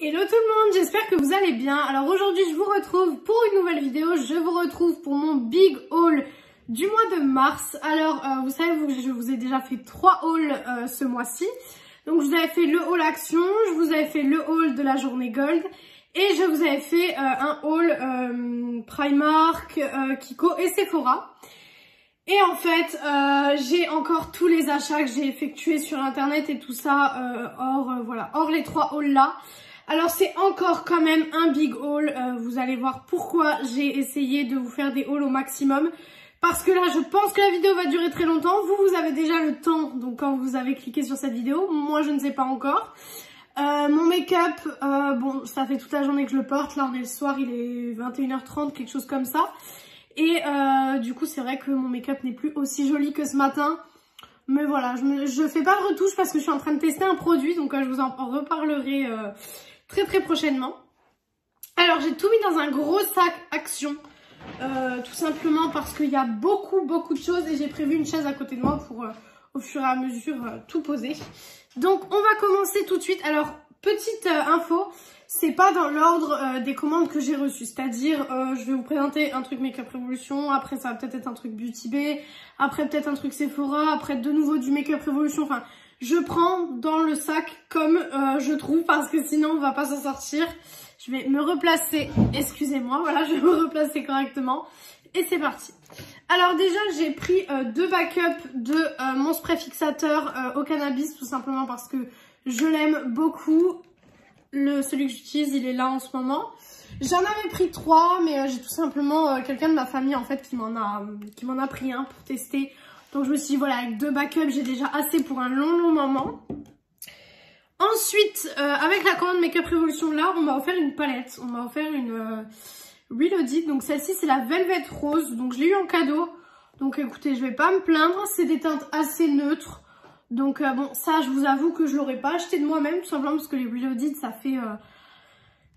Hello tout le monde, j'espère que vous allez bien. Alors aujourd'hui je vous retrouve pour une nouvelle vidéo, je vous retrouve pour mon big haul du mois de mars. Alors vous savez, je vous ai déjà fait 3 hauls ce mois-ci. Donc je vous avais fait le haul action, je vous avais fait le haul de la journée gold et je vous avais fait un haul Primark, Kiko et Sephora. Et en fait, j'ai encore tous les achats que j'ai effectués sur internet et tout ça, hors les 3 hauls là. Alors c'est encore quand même un big haul, vous allez voir pourquoi j'ai essayé de vous faire des hauls au maximum. Parce que là je pense que la vidéo va durer très longtemps, vous avez déjà le temps, donc quand vous avez cliqué sur cette vidéo, moi je ne sais pas encore. Mon make-up, bon ça fait toute la journée que je le porte, là on est le soir, il est 21h30, quelque chose comme ça. Et du coup c'est vrai que mon make-up n'est plus aussi joli que ce matin. Mais voilà, je fais pas de retouche parce que je suis en train de tester un produit, donc je vous en reparlerai très prochainement. Alors j'ai tout mis dans un gros sac Action, tout simplement parce qu'il y a beaucoup de choses et j'ai prévu une chaise à côté de moi pour au fur et à mesure tout poser. Donc on va commencer tout de suite. Alors petite info, c'est pas dans l'ordre des commandes que j'ai reçues, c'est-à-dire je vais vous présenter un truc Makeup Revolution, après ça va peut-être être un truc Beauty Bay, après peut-être un truc Sephora, après de nouveau du Makeup Revolution, enfin je prends dans le sac comme je trouve parce que sinon on va pas s'en sortir. Je vais me replacer, excusez-moi, voilà, je vais me replacer correctement et c'est parti. Alors déjà j'ai pris 2 backups de mon spray fixateur au cannabis, tout simplement parce que je l'aime beaucoup. Celui que j'utilise il est là en ce moment. J'en avais pris 3 mais j'ai tout simplement quelqu'un de ma famille en fait qui m'en a pris un pour tester. Donc je me suis dit voilà, avec 2 backups j'ai déjà assez pour un long moment. Ensuite avec la commande Makeup Revolution là on m'a offert une palette. On m'a offert une Reloaded. Donc celle-ci c'est la Velvet Rose. Donc je l'ai eu en cadeau. Donc écoutez, je vais pas me plaindre. C'est des teintes assez neutres. Donc bon, ça je vous avoue que je l'aurais pas acheté de moi-même, tout simplement parce que les Reloaded ça fait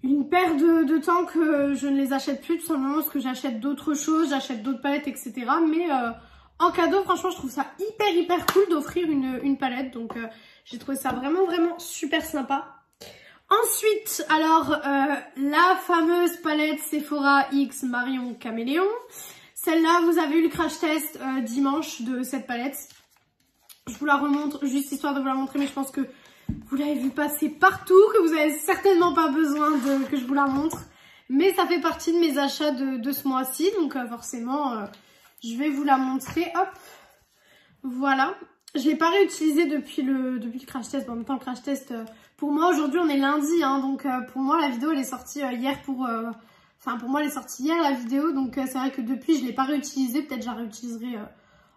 une paire de temps que je ne les achète plus, tout simplement parce que j'achète d'autres choses, j'achète d'autres palettes, etc. Mais en cadeau, franchement je trouve ça hyper cool d'offrir une palette. Donc j'ai trouvé ça vraiment super sympa. Ensuite, alors la fameuse palette Sephora X Marion Caméléon. Celle-là, vous avez eu le crash test dimanche de cette palette. Je vous la remontre juste histoire de vous la montrer, mais je pense que vous l'avez vu passer partout, que vous avez certainement pas besoin que je vous la montre. Mais ça fait partie de mes achats de ce mois-ci, donc forcément, je vais vous la montrer. Hop, voilà. Je l'ai pas réutilisée depuis le crash test. Bon, en même temps, le crash test, pour moi, aujourd'hui, on est lundi, hein, donc pour moi, la vidéo, elle est sortie hier Enfin, pour moi, elle est sortie hier, la vidéo, donc c'est vrai que depuis, je l'ai pas réutilisée. Peut-être je la réutiliserai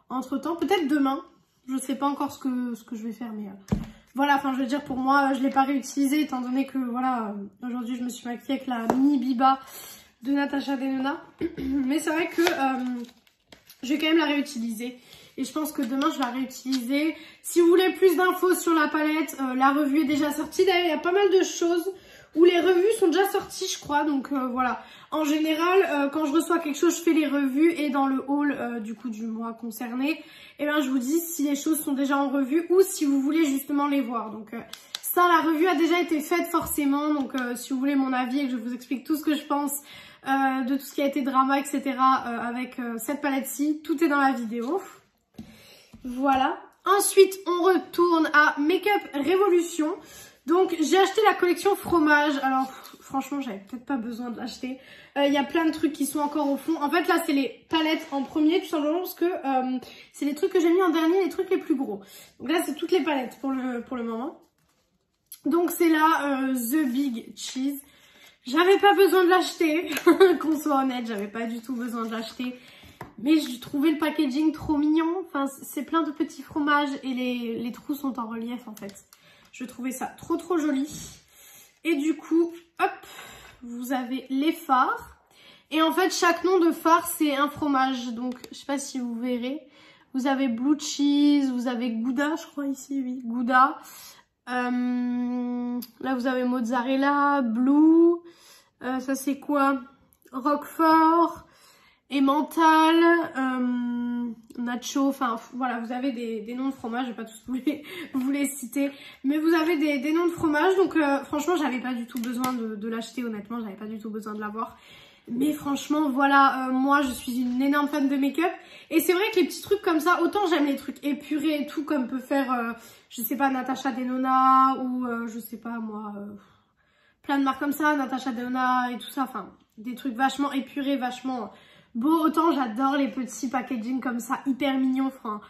entre-temps, peut-être demain. Je sais pas encore ce que je vais faire, mais voilà, enfin je veux dire pour moi je l'ai pas réutilisé étant donné que voilà, aujourd'hui je me suis maquillée avec la mini Biba de Natasha Denona. Mais c'est vrai que je vais quand même la réutiliser et je pense que demain je vais la réutiliser. Si vous voulez plus d'infos sur la palette, la revue est déjà sortie. D'ailleurs il y a pas mal de choses où les revues sont déjà sorties je crois, donc voilà. En général, quand je reçois quelque chose, je fais les revues et dans le haul du coup du mois concerné, et ben je vous dis si les choses sont déjà en revue ou si vous voulez justement les voir. Donc ça, la revue a déjà été faite forcément, donc si vous voulez mon avis et que je vous explique tout ce que je pense de tout ce qui a été drama, etc. Avec cette palette-ci, tout est dans la vidéo. Voilà. Ensuite, on retourne à Makeup Revolution. Donc j'ai acheté la collection fromage. Alors franchement j'avais peut-être pas besoin de l'acheter. Il y a plein de trucs qui sont encore au fond. En fait là c'est les palettes en premier, tout simplement parce que c'est les trucs que j'ai mis en dernier, les trucs les plus gros. Donc là c'est toutes les palettes pour le moment. Donc c'est là The Big Cheese. J'avais pas besoin de l'acheter, qu'on soit honnête, j'avais pas du tout besoin de l'acheter. Mais j'ai trouvé le packaging trop mignon. Enfin c'est plein de petits fromages et les trous sont en relief en fait. Je trouvais ça trop joli. Et du coup, hop, vous avez les fards. Et en fait, chaque nom de phare, c'est un fromage. Donc, je sais pas si vous verrez. Vous avez Blue Cheese, vous avez Gouda, je crois ici, oui, Gouda. Là, vous avez Mozzarella, Blue. Ça, c'est quoi? Roquefort. emmental, nacho, enfin voilà, vous avez des noms de fromage, je vais pas tous vous les citer, mais vous avez des noms de fromage, donc franchement j'avais pas du tout besoin de l'acheter, honnêtement j'avais pas du tout besoin de l'avoir. Mais franchement voilà, moi je suis une énorme fan de make-up et c'est vrai que les petits trucs comme ça, autant j'aime les trucs épurés et tout comme peut faire, je sais pas, Natasha Denona ou je sais pas moi, plein de marques comme ça, Natasha Denona et tout ça, enfin des trucs vachement épurés, vachement beaux, autant j'adore les petits packaging comme ça, hyper mignons, enfin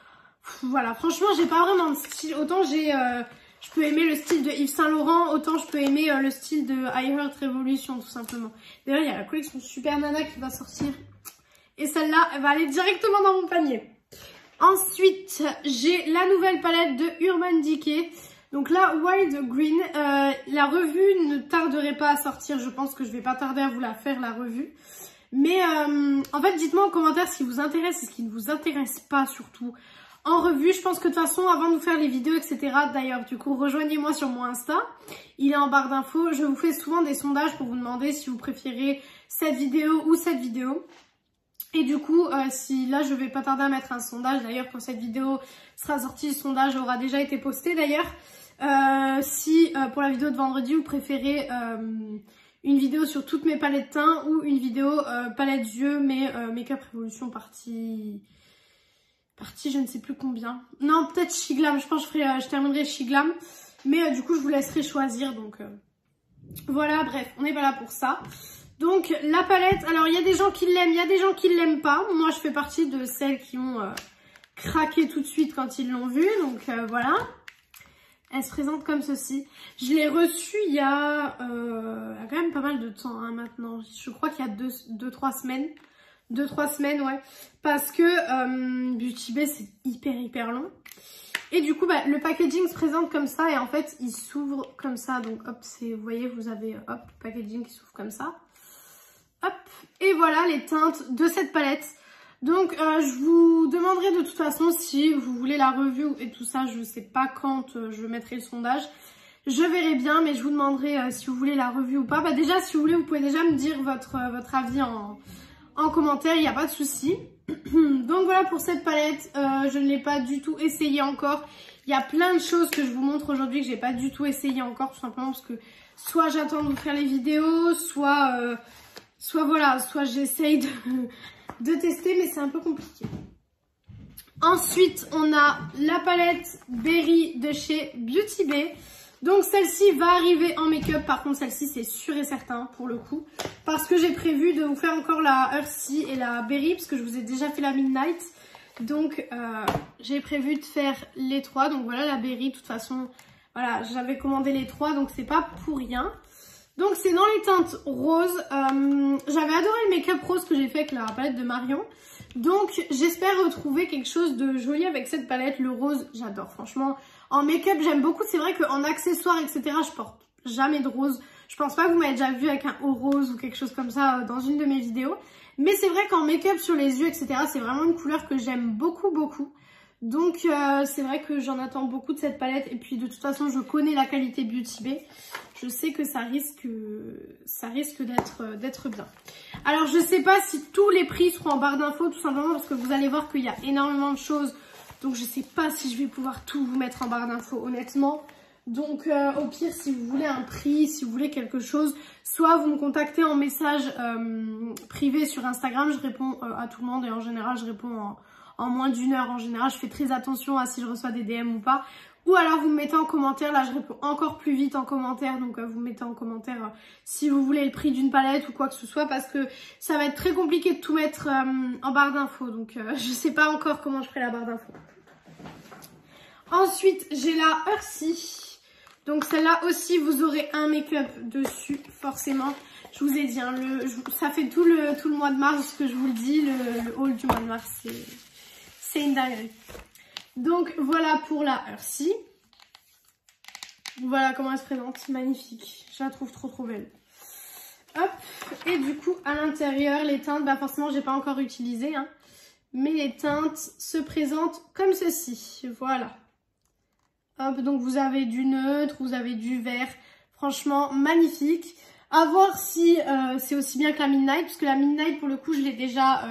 voilà, franchement j'ai pas vraiment de style, autant je peux aimer le style de Yves Saint Laurent, autant je peux aimer le style de I Heart Revolution tout simplement. D'ailleurs il y a la collection Super Nana qui va sortir et celle-là elle va aller directement dans mon panier. Ensuite j'ai la nouvelle palette de Urban Decay. Donc là Wild Green, la revue ne tarderait pas à sortir, je pense que je vais pas tarder à vous la faire la revue. Mais en fait dites-moi en commentaire ce qui vous intéresse et ce qui ne vous intéresse pas surtout. En revue, je pense que de toute façon, avant de vous faire les vidéos, etc. D'ailleurs, du coup, rejoignez-moi sur mon Insta. Il est en barre d'infos. Je vous fais souvent des sondages pour vous demander si vous préférez cette vidéo ou cette vidéo. Et du coup, si là, je vais pas tarder à mettre un sondage. D'ailleurs, quand cette vidéo sera sortie, le sondage aura déjà été posté d'ailleurs. Si pour la vidéo de vendredi, vous préférez une vidéo sur toutes mes palettes teint ou une vidéo palette yeux, mais Make-up Revolution partie je ne sais plus combien. Non, peut-être Shiglam. Je pense que je terminerai Shiglam. Mais du coup, je vous laisserai choisir. Donc voilà, bref, on n'est pas là pour ça. Donc la palette, alors il y a des gens qui l'aiment, il y a des gens qui ne l'aiment pas. Moi, je fais partie de celles qui ont craqué tout de suite quand ils l'ont vue. Donc voilà. Elle se présente comme ceci. Je l'ai reçue il y a quand même pas mal de temps hein, maintenant. Je crois qu'il y a 2-3 semaines. 2-3 semaines, ouais. Parce que Beauty Bay, c'est hyper long. Et du coup, bah, le packaging se présente comme ça. Et en fait, il s'ouvre comme ça. Donc, hop, vous voyez, vous avez hop, le packaging qui s'ouvre comme ça. Hop. Et voilà les teintes de cette palette. Donc, je vous demanderai de toute façon si vous voulez la revue et tout ça. Je ne sais pas quand je mettrai le sondage. Je verrai bien, mais je vous demanderai si vous voulez la revue ou pas. Bah, déjà, si vous voulez, vous pouvez déjà me dire votre avis en commentaire, il n'y a pas de souci. Donc voilà pour cette palette, je ne l'ai pas du tout essayé encore. Il y a plein de choses que je vous montre aujourd'hui que j'ai pas du tout essayé encore, tout simplement parce que soit j'attends de vous faire les vidéos, soit voilà, soit j'essaye de tester, mais c'est un peu compliqué. Ensuite, on a la palette Berry de chez Beauty Bay. Donc celle-ci va arriver en make-up, par contre celle-ci c'est sûr et certain pour le coup. Parce que j'ai prévu de vous faire encore la Earthy et la Berry, parce que je vous ai déjà fait la Midnight. Donc j'ai prévu de faire les trois, donc voilà la Berry, de toute façon, voilà j'avais commandé les trois, donc c'est pas pour rien. Donc c'est dans les teintes roses, j'avais adoré le make-up rose que j'ai fait avec la palette de Marion. Donc j'espère retrouver quelque chose de joli avec cette palette, le rose j'adore franchement. En make-up, j'aime beaucoup. C'est vrai qu'en accessoires, etc., je porte jamais de rose. Je pense pas que vous m'avez déjà vu avec un haut rose ou quelque chose comme ça dans une de mes vidéos. Mais c'est vrai qu'en make-up sur les yeux, etc., c'est vraiment une couleur que j'aime beaucoup. Donc, c'est vrai que j'en attends beaucoup de cette palette. Et puis, de toute façon, je connais la qualité Beauty Bay. Je sais que ça risque d'être bien. Alors, je sais pas si tous les prix seront en barre d'infos, tout simplement parce que vous allez voir qu'il y a énormément de choses. Donc je sais pas si je vais pouvoir tout vous mettre en barre d'infos honnêtement. Donc au pire si vous voulez un prix, si vous voulez quelque chose, soit vous me contactez en message privé sur Instagram, je réponds à tout le monde et en général je réponds en moins d'1 heure. En général je fais très attention à si je reçois des DM ou pas. Ou alors vous me mettez en commentaire, là je réponds encore plus vite en commentaire, donc vous mettez en commentaire si vous voulez le prix d'une palette ou quoi que ce soit, parce que ça va être très compliqué de tout mettre en barre d'infos, donc je sais pas encore comment je ferai la barre d'infos. Ensuite j'ai la Earthy, donc celle-là aussi vous aurez un make-up dessus forcément. Je vous ai dit, hein, ça fait tout le mois de mars que je vous le dis, le haul du mois de mars c'est une dinguerie. Donc voilà pour la Earthy. Voilà comment elle se présente, magnifique. Je la trouve trop belle. Hop, et du coup à l'intérieur les teintes, bah forcément j'ai pas encore utilisé, hein, mais les teintes se présentent comme ceci, voilà. Hop, donc vous avez du neutre, vous avez du vert, franchement magnifique. À voir si c'est aussi bien que la Midnight, parce que la Midnight pour le coup je l'ai déjà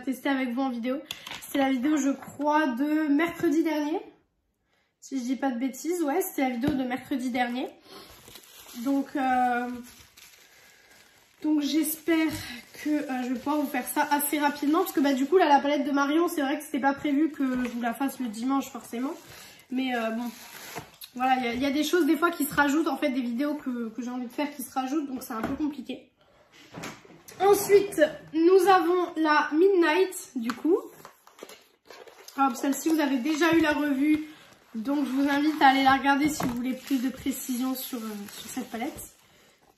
testé avec vous en vidéo. C'était la vidéo je crois de mercredi dernier. Si je dis pas de bêtises, ouais c'était la vidéo de mercredi dernier. Donc j'espère que je vais pouvoir vous faire ça assez rapidement. Parce que bah du coup là la palette de Marion c'est vrai que c'était pas prévu que je vous la fasse le dimanche forcément. Mais bon... Voilà, il y a des choses des fois qui se rajoutent, en fait, des vidéos que j'ai envie de faire qui se rajoutent, donc c'est un peu compliqué. Ensuite, nous avons la Midnight, du coup. Alors, celle-ci, vous avez déjà eu la revue, donc je vous invite à aller la regarder si vous voulez plus de précision sur cette palette.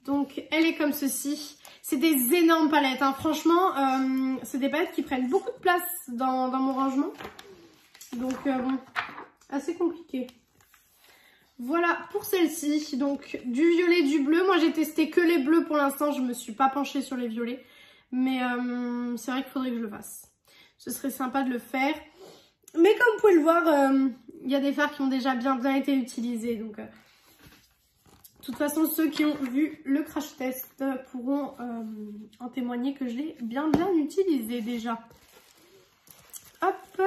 Donc, elle est comme ceci. C'est des énormes palettes, hein. Franchement, c'est des palettes qui prennent beaucoup de place dans mon rangement. Donc, bon, assez compliqué. Voilà pour celle-ci, donc du violet, du bleu. Moi j'ai testé que les bleus pour l'instant, je me suis pas penchée sur les violets. Mais c'est vrai qu'il faudrait que je le fasse. Ce serait sympa de le faire. Mais comme vous pouvez le voir, il y a des fards qui ont déjà bien été utilisés. Donc, de toute façon, ceux qui ont vu le crash test pourront en témoigner que je l'ai bien utilisé déjà. Hop.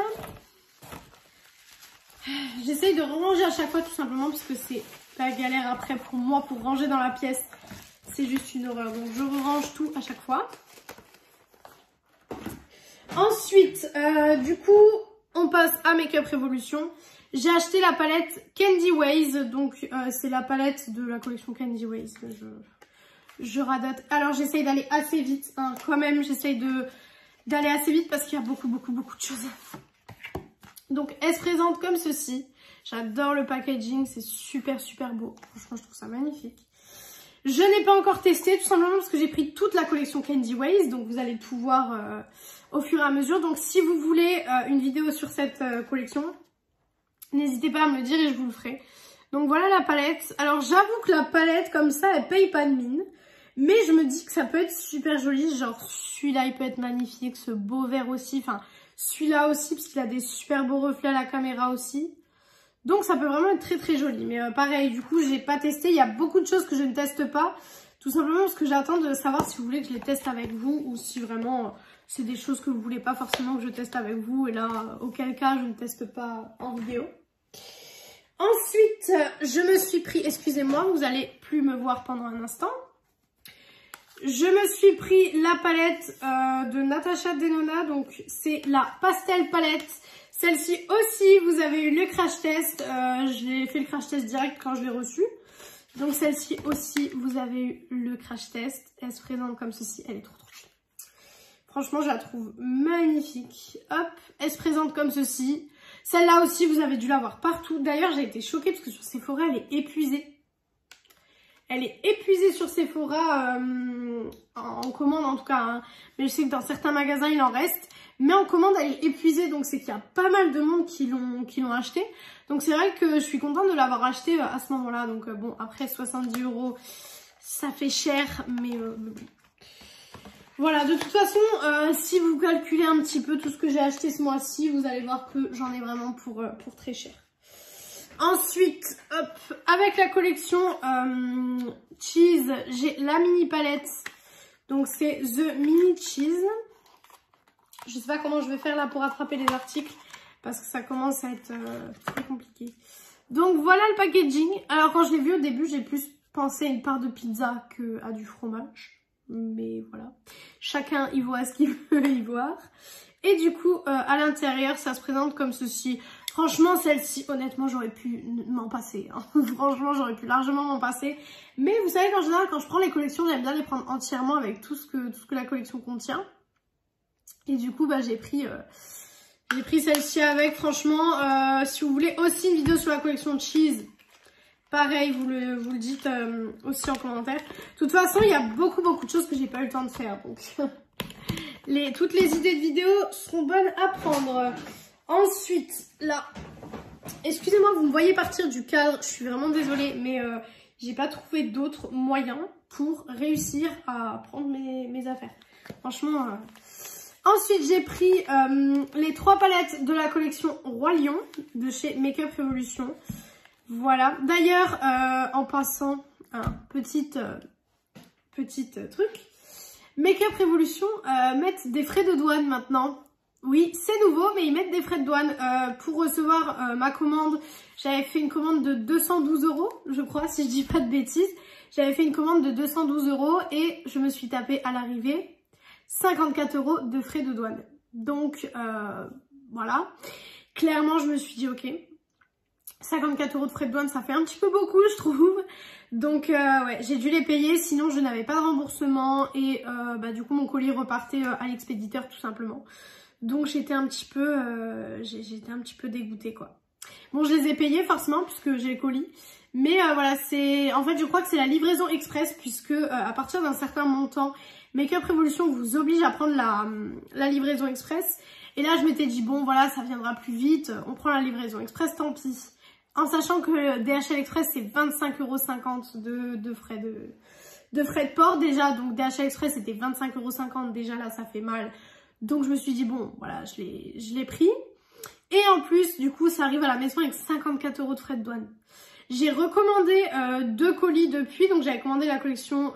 J'essaye de ranger à chaque fois tout simplement parce que c'est la galère après pour moi pour ranger dans la pièce. C'est juste une horreur. Donc je range tout à chaque fois. Ensuite, du coup, on passe à Makeup Revolution. J'ai acheté la palette Candy Ways. Donc c'est la palette de la collection Candy Ways. Je radote. Alors j'essaye d'aller assez vite. Hein, quand même, j'essaye d'aller assez vite parce qu'il y a beaucoup de choses. Donc elle se présente comme ceci. J'adore le packaging, c'est super beau. Franchement, je trouve ça magnifique. Je n'ai pas encore testé, tout simplement parce que j'ai pris toute la collection Candy Ways. Donc vous allez pouvoir au fur et à mesure. Donc si vous voulez une vidéo sur cette collection, n'hésitez pas à me le dire et je vous le ferai. Donc voilà la palette. Alors j'avoue que la palette comme ça, elle paye pas de mine. Mais je me dis que ça peut être super joli. Genre celui-là, il peut être magnifique. Ce beau vert aussi, enfin... Celui-là aussi, parce qu'il a des super beaux reflets à la caméra aussi. Donc ça peut vraiment être très joli. Mais pareil, du coup, j'ai pas testé. Il y a beaucoup de choses que je ne teste pas. Tout simplement parce que j'attends de savoir si vous voulez que je les teste avec vous. Ou si vraiment c'est des choses que vous voulez pas forcément que je teste avec vous. Et là, auquel cas, je ne teste pas en vidéo. Ensuite, je me suis pris... Excusez-moi, vous allez plus me voir pendant un instant. Je me suis pris la palette de Natasha Denona, donc c'est la Pastel Palette. Celle-ci aussi, vous avez eu le crash test. J'ai fait le crash test direct quand je l'ai reçue. Donc celle-ci aussi, vous avez eu le crash test. Elle se présente comme ceci, elle est trop jolie. Franchement, je la trouve magnifique. Hop, elle se présente comme ceci. Celle-là aussi, vous avez dû la voir partout. D'ailleurs, j'ai été choquée parce que sur Sephora, elle est épuisée. Elle est épuisée sur Sephora en commande en tout cas. Hein. Mais je sais que dans certains magasins, il en reste. Mais en commande, elle est épuisée. Donc c'est qu'il y a pas mal de monde qui l'ont acheté. Donc c'est vrai que je suis contente de l'avoir acheté à ce moment-là. Donc bon, après 70 €, ça fait cher. Mais voilà, de toute façon, si vous calculez un petit peu tout ce que j'ai acheté ce mois-ci, vous allez voir que j'en ai vraiment pour très cher. Ensuite, hop, avec la collection Cheese, j'ai la mini palette. Donc c'est The Mini Cheese. Je sais pas comment je vais faire là pour attraper les articles parce que ça commence à être très compliqué. Donc voilà le packaging. Alors quand je l'ai vu au début, j'ai plus pensé à une part de pizza qu'à du fromage. Mais voilà, chacun y voit ce qu'il veut y voir. Et du coup, à l'intérieur, ça se présente comme ceci. Franchement, celle-ci, honnêtement, j'aurais pu m'en passer. Hein. Franchement, j'aurais pu largement m'en passer. Mais vous savez qu'en général, quand je prends les collections, j'aime bien les prendre entièrement avec tout ce que la collection contient. Et du coup, bah, j'ai pris celle-ci avec. Franchement, si vous voulez aussi une vidéo sur la collection Cheese, pareil, vous le dites aussi en commentaire. De toute façon, il y a beaucoup de choses que j'ai pas eu le temps de faire. Donc, toutes les idées de vidéos seront bonnes à prendre. Ensuite, là, excusez-moi, vous me voyez partir du cadre, je suis vraiment désolée, mais j'ai pas trouvé d'autres moyens pour réussir à prendre mes affaires. Franchement, ensuite j'ai pris les 3 palettes de la collection Roi Lion de chez Makeup Revolution. Voilà, d'ailleurs, en passant, petite truc. Makeup Revolution mettent des frais de douane maintenant. Oui, c'est nouveau, mais ils mettent des frais de douane. Pour recevoir ma commande, j'avais fait une commande de 212 €, je crois, si je dis pas de bêtises. J'avais fait une commande de 212 € et je me suis tapé à l'arrivée 54 € de frais de douane. Donc, voilà. Clairement, je me suis dit, ok, 54 € de frais de douane, ça fait un petit peu beaucoup, je trouve. Donc, ouais, j'ai dû les payer, sinon je n'avais pas de remboursement. Et du coup, mon colis repartait à l'expéditeur, tout simplement. Donc, j'étais un petit peu dégoûtée, quoi. Bon, je les ai payés, forcément, puisque j'ai le colis. Mais voilà, en fait, je crois que c'est la livraison express, puisque à partir d'un certain montant, Makeup Revolution vous oblige à prendre la livraison express. Et là, je m'étais dit, bon, voilà, ça viendra plus vite, on prend la livraison express, tant pis. En sachant que DHL Express, c'est 25,50 € de frais de port déjà. Donc, DHL Express, c'était 25,50 € déjà, là, ça fait mal. Donc, je me suis dit, bon, voilà, je l'ai pris. Et en plus, du coup, ça arrive à la maison avec 54 € de frais de douane. J'ai recommandé 2 colis depuis, donc j'avais commandé la collection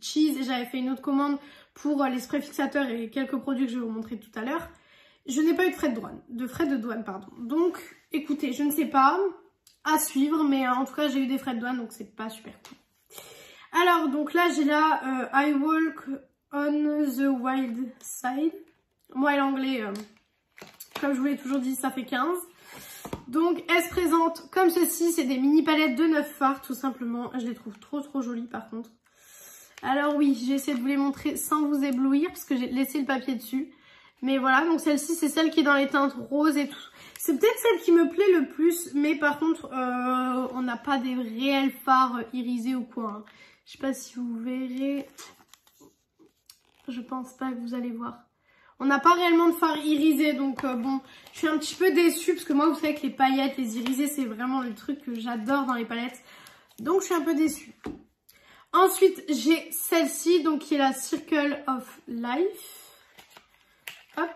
Cheese et j'avais fait une autre commande pour les sprays fixateurs et quelques produits que je vais vous montrer tout à l'heure. Je n'ai pas eu de frais de douane, pardon. Donc, écoutez, je ne sais pas, à suivre, mais en tout cas, j'ai eu des frais de douane, donc c'est pas super cool. Alors, donc là, j'ai là I Walk on the Wild Side. Moi, l'anglais, comme je vous l'ai toujours dit, ça fait 15. Donc, elle se présente comme ceci. C'est des mini palettes de 9 fards, tout simplement. Je les trouve trop jolies, par contre. Alors oui, j'ai essayé de vous les montrer sans vous éblouir, parce que j'ai laissé le papier dessus. Mais voilà, donc celle-ci, c'est celle qui est dans les teintes roses et tout. C'est peut-être celle qui me plaît le plus, mais par contre, on n'a pas des réels fards irisés ou quoi. Hein. Je sais pas si vous verrez. Je pense pas que vous allez voir. On n'a pas réellement de fard irisé, donc bon, je suis un petit peu déçue parce que moi, vous savez que les paillettes, les irisés, c'est vraiment le truc que j'adore dans les palettes. Donc, je suis un peu déçue. Ensuite, j'ai celle-ci, donc qui est la Circle of Life. Hop.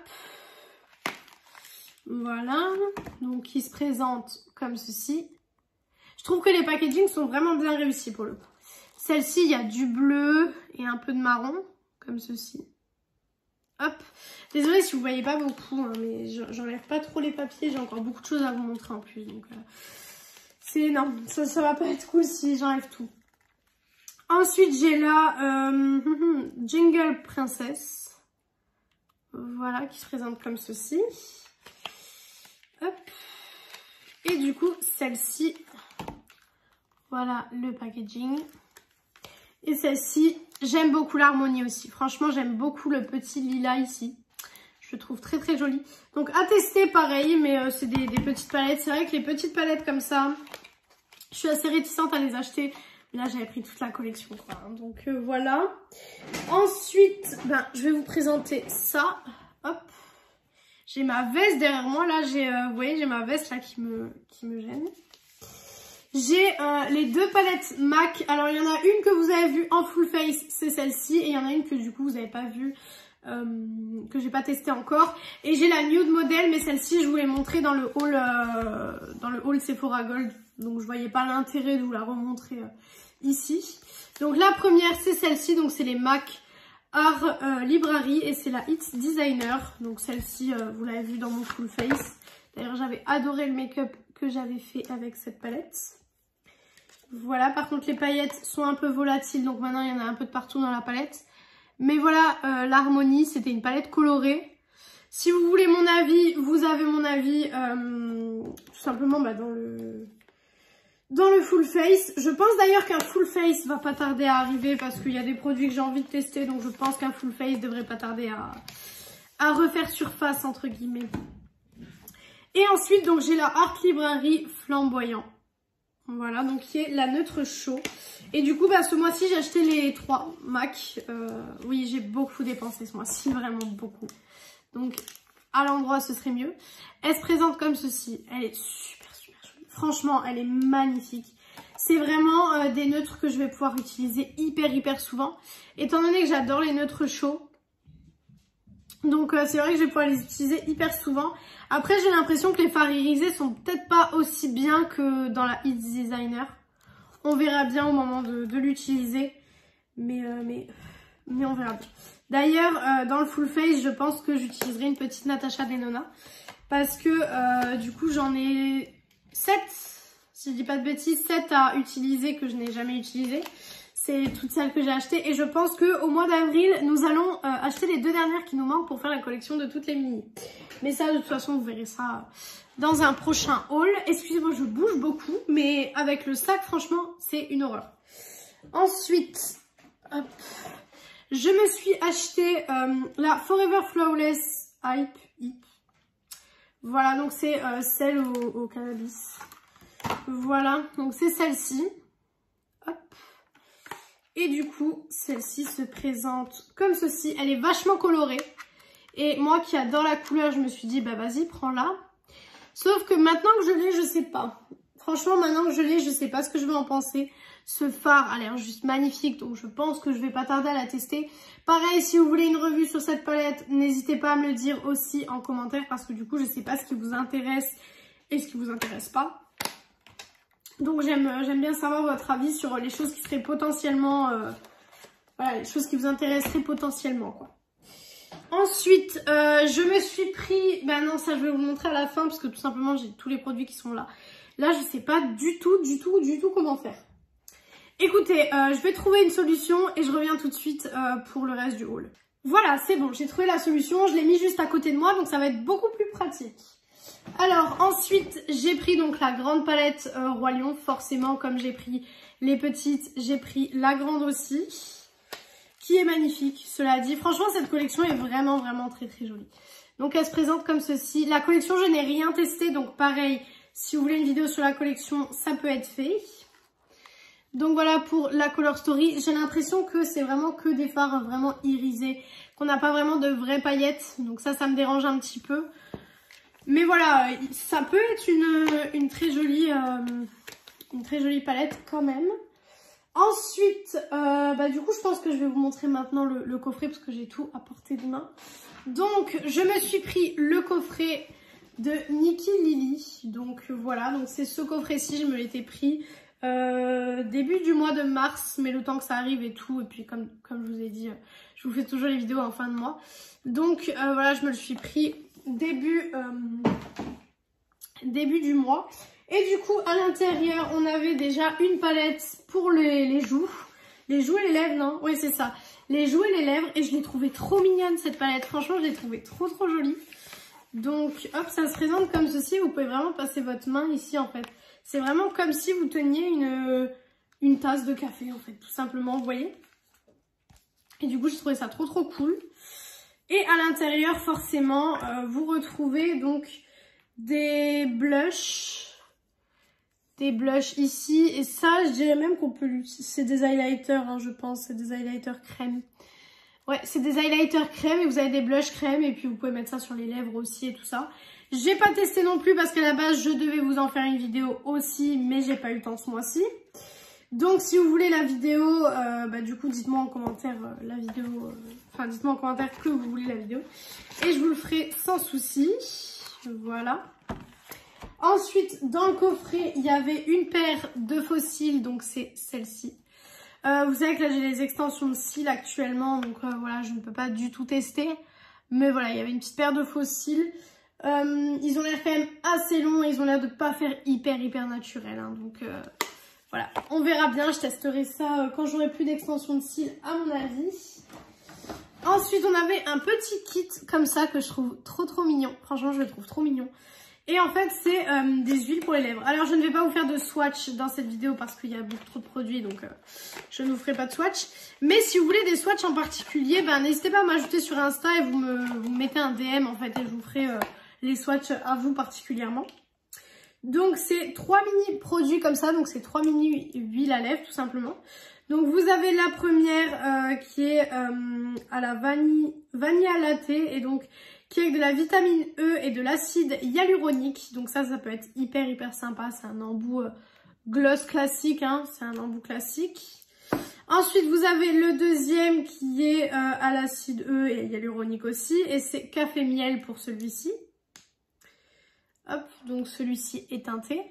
Voilà. Donc, qui se présente comme ceci. Je trouve que les packagings sont vraiment bien réussis pour le coup. Celle-ci, il y a du bleu et un peu de marron, comme ceci. Hop. Désolée si vous voyez pas beaucoup, hein, mais j'enlève pas trop les papiers. J'ai encore beaucoup de choses à vous montrer en plus. Donc, non, ça va pas être cool si j'enlève tout. Ensuite, j'ai là Jingle Princess. Voilà, qui se présente comme ceci. Hop. Et du coup, celle-ci. Voilà le packaging. Et celle-ci, j'aime beaucoup l'harmonie aussi. Franchement, j'aime beaucoup le petit lilas ici. Je le trouve très joli. Donc, à tester, pareil, mais c'est des petites palettes. C'est vrai que les petites palettes comme ça, je suis assez réticente à les acheter. Là, j'avais pris toute la collection, quoi. Donc, voilà. Ensuite, je vais vous présenter ça. Hop. J'ai ma veste derrière moi. Là, vous voyez, j'ai ma veste là qui me gêne. J'ai les 2 palettes MAC. Alors, il y en a une que vous avez vue en full face, c'est celle-ci. Et il y en a une que du coup, vous n'avez pas vue, que j'ai pas testé encore. Et j'ai la nude modèle, mais celle-ci, je vous l'ai montrée dans le haul Sephora Gold. Donc, je voyais pas l'intérêt de vous la remontrer ici. Donc, la première, c'est celle-ci. Donc, c'est les MAC Art Library et c'est la It Designer. Donc, celle-ci, vous l'avez vue dans mon full face. D'ailleurs, j'avais adoré le make-up que j'avais fait avec cette palette. Voilà, par contre les paillettes sont un peu volatiles, donc maintenant il y en a un peu de partout dans la palette. Mais voilà, l'harmonie, c'était une palette colorée. Si vous voulez mon avis, vous avez mon avis tout simplement dans le full face. Je pense d'ailleurs qu'un full face va pas tarder à arriver parce qu'il y a des produits que j'ai envie de tester. Donc je pense qu'un full face devrait pas tarder à refaire surface entre guillemets. Et ensuite, donc j'ai la Art Library Flamboyant. Voilà, donc qui est la neutre chaud. Et du coup, ce mois-ci, j'ai acheté les 3 MAC. Oui, j'ai beaucoup dépensé ce mois-ci, vraiment beaucoup. Donc, à l'endroit, ce serait mieux. Elle se présente comme ceci. Elle est super jolie. Franchement, elle est magnifique. C'est vraiment des neutres que je vais pouvoir utiliser hyper souvent. Étant donné que j'adore les neutres chauds. Donc, c'est vrai que je vais pouvoir les utiliser hyper souvent. Après, j'ai l'impression que les fards irisés sont peut-être pas aussi bien que dans la It Designer. On verra bien au moment de l'utiliser. Mais on verra bien. D'ailleurs, dans le full face, je pense que j'utiliserai une petite Natasha Denona. Parce que du coup, j'en ai 7, si je dis pas de bêtises, 7 à utiliser que je n'ai jamais utilisé. C'est toutes celles que j'ai achetées. Et je pense qu'au mois d'avril, nous allons acheter les 2 dernières qui nous manquent pour faire la collection de toutes les mini. Mais ça, de toute façon, vous verrez ça dans un prochain haul. Excusez-moi, je bouge beaucoup. Mais avec le sac, franchement, c'est une horreur. Ensuite, hop, je me suis acheté la Forever Flawless Hype. Voilà, donc c'est celle au cannabis. Voilà, donc c'est celle-ci. Hop. Et du coup, celle-ci se présente comme ceci. Elle est vachement colorée. Et moi qui adore la couleur, je me suis dit, bah vas-y, prends-la. Sauf que maintenant que je l'ai, je sais pas. Franchement, maintenant que je l'ai, je sais pas ce que je vais en penser. Ce phare a l'air juste magnifique, donc je pense que je vais pas tarder à la tester. Pareil, si vous voulez une revue sur cette palette, n'hésitez pas à me le dire aussi en commentaire, parce que du coup, je sais pas ce qui vous intéresse et ce qui vous intéresse pas. Donc j'aime bien savoir votre avis sur les choses qui seraient potentiellement... voilà, les choses qui vous intéresseraient potentiellement, quoi. Ensuite, je me suis pris... Ben non, ça je vais vous le montrer à la fin, parce que tout simplement, j'ai tous les produits qui sont là. Là, je sais pas du tout comment faire. Écoutez, je vais trouver une solution et je reviens tout de suite pour le reste du haul. Voilà, c'est bon, j'ai trouvé la solution, je l'ai mis juste à côté de moi, donc ça va être beaucoup plus pratique. Alors ensuite, j'ai pris donc la grande palette Roi Lion, forcément comme j'ai pris les petites, j'ai pris la grande aussi, qui est magnifique, cela dit. Franchement, cette collection est vraiment très jolie. Donc elle se présente comme ceci. La collection, je n'ai rien testé, donc pareil, si vous voulez une vidéo sur la collection, ça peut être fait. Donc voilà pour la Color Story. J'ai l'impression que c'est vraiment que des fards vraiment irisés, qu'on n'a pas vraiment de vraies paillettes. Donc ça me dérange un petit peu. Mais voilà, ça peut être une très jolie palette quand même. Ensuite, du coup, je pense que je vais vous montrer maintenant le coffret parce que j'ai tout à portée de main. Donc, je me suis pris le coffret de Nikki Lily. Donc voilà, donc c'est ce coffret-ci, je me l'étais pris début du mois de mars, mais le temps que ça arrive et tout. Et puis comme je vous ai dit, je vous fais toujours les vidéos en fin de mois. Donc voilà, je me le suis pris début du mois. Et du coup, à l'intérieur, on avait déjà une palette pour les joues. Les joues et les lèvres, non? Oui, c'est ça. Les joues et les lèvres. Et je l'ai trouvée trop mignonne, cette palette. Franchement, je l'ai trouvée trop jolie. Donc, hop, ça se présente comme ceci. Vous pouvez vraiment passer votre main ici, en fait. C'est vraiment comme si vous teniez une tasse de café, en fait, tout simplement, vous voyez. Et du coup, j'ai trouvé ça trop cool. Et à l'intérieur, forcément, vous retrouvez donc des blushs. Des blushs ici. Et ça, je dirais même qu'on peut l'utiliser. C'est des highlighters, hein, je pense. C'est des highlighters crème. Ouais, c'est des highlighters crème et vous avez des blushs crème. Et puis, vous pouvez mettre ça sur les lèvres aussi et tout ça. J'ai pas testé non plus parce qu'à la base, je devais vous en faire une vidéo aussi. Mais j'ai pas eu le temps ce mois-ci. Donc, si vous voulez la vidéo, du coup, dites-moi en commentaire la vidéo. Enfin, dites-moi en commentaire que vous voulez la vidéo. Et je vous le ferai sans souci. Voilà. Ensuite, dans le coffret, il y avait une paire de faux cils, donc c'est celle-ci. Vous savez que là, j'ai les extensions de cils actuellement, donc voilà, je ne peux pas du tout tester. Mais voilà, il y avait une petite paire de faux cils. Ils ont l'air quand même assez longs et ils ont l'air de ne pas faire hyper naturel. Hein, donc voilà, on verra bien, je testerai ça quand j'aurai plus d'extensions de cils à mon avis. Ensuite, on avait un petit kit comme ça que je trouve trop mignon. Franchement, je le trouve trop mignon. Et en fait, c'est des huiles pour les lèvres. Alors, je ne vais pas vous faire de swatch dans cette vidéo parce qu'il y a beaucoup trop de produits, donc je ne vous ferai pas de swatch. Mais si vous voulez des swatchs en particulier, n'hésitez pas à m'ajouter sur Insta et vous me mettez un DM en fait et je vous ferai les swatchs à vous particulièrement. Donc, c'est 3 mini produits comme ça, donc c'est 3 mini huiles à lèvres tout simplement. Donc, vous avez la première qui est à la vanilla latte et donc qui est avec de la vitamine E et de l'acide hyaluronique. Donc ça peut être hyper sympa. C'est un embout gloss classique, hein. C'est un embout classique. Ensuite, vous avez le deuxième qui est à l'acide E et hyaluronique aussi. Et c'est café miel pour celui-ci. Hop, donc celui-ci est teinté.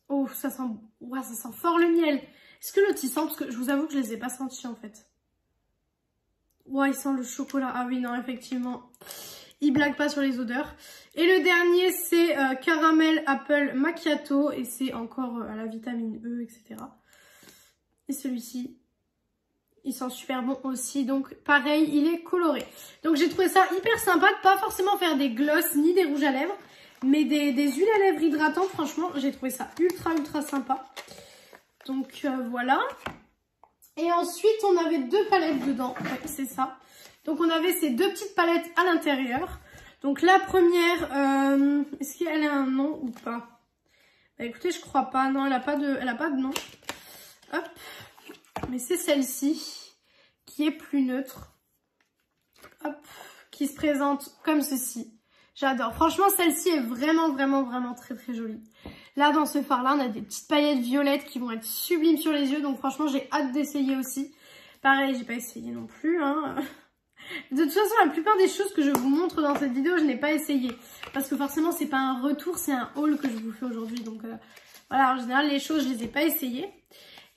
Oh, ça sent fort le miel. Est-ce que l'autre il sent? Parce que je vous avoue que je les ai pas sentis en fait. Ouais, il sent le chocolat. Ah oui, non, effectivement. Il blague pas sur les odeurs. Et le dernier, c'est caramel apple macchiato. Et c'est encore à la vitamine E, etc. Et celui-ci, il sent super bon aussi. Donc, pareil, il est coloré. Donc, j'ai trouvé ça hyper sympa de pas forcément faire des glosses ni des rouges à lèvres. Mais des huiles à lèvres hydratantes. Franchement, j'ai trouvé ça ultra sympa. Donc, voilà. Et ensuite, on avait 2 palettes dedans. Ouais, c'est ça. Donc, on avait ces 2 petites palettes à l'intérieur. Donc, la première, est-ce qu'elle a un nom ou pas? Bah, écoutez, je crois pas. Non, elle a pas de nom. Hop. Mais c'est celle-ci qui est plus neutre. Hop. Qui se présente comme ceci. J'adore. Franchement, celle-ci est vraiment très jolie. Là, dans ce fard-là, on a des petites paillettes violettes qui vont être sublimes sur les yeux. Donc, franchement, j'ai hâte d'essayer aussi. Pareil, j'ai pas essayé non plus. Hein. De toute façon, la plupart des choses que je vous montre dans cette vidéo, je n'ai pas essayé. Parce que forcément, c'est pas un retour, c'est un haul que je vous fais aujourd'hui. Donc, voilà, en général, les choses, je les ai pas essayées.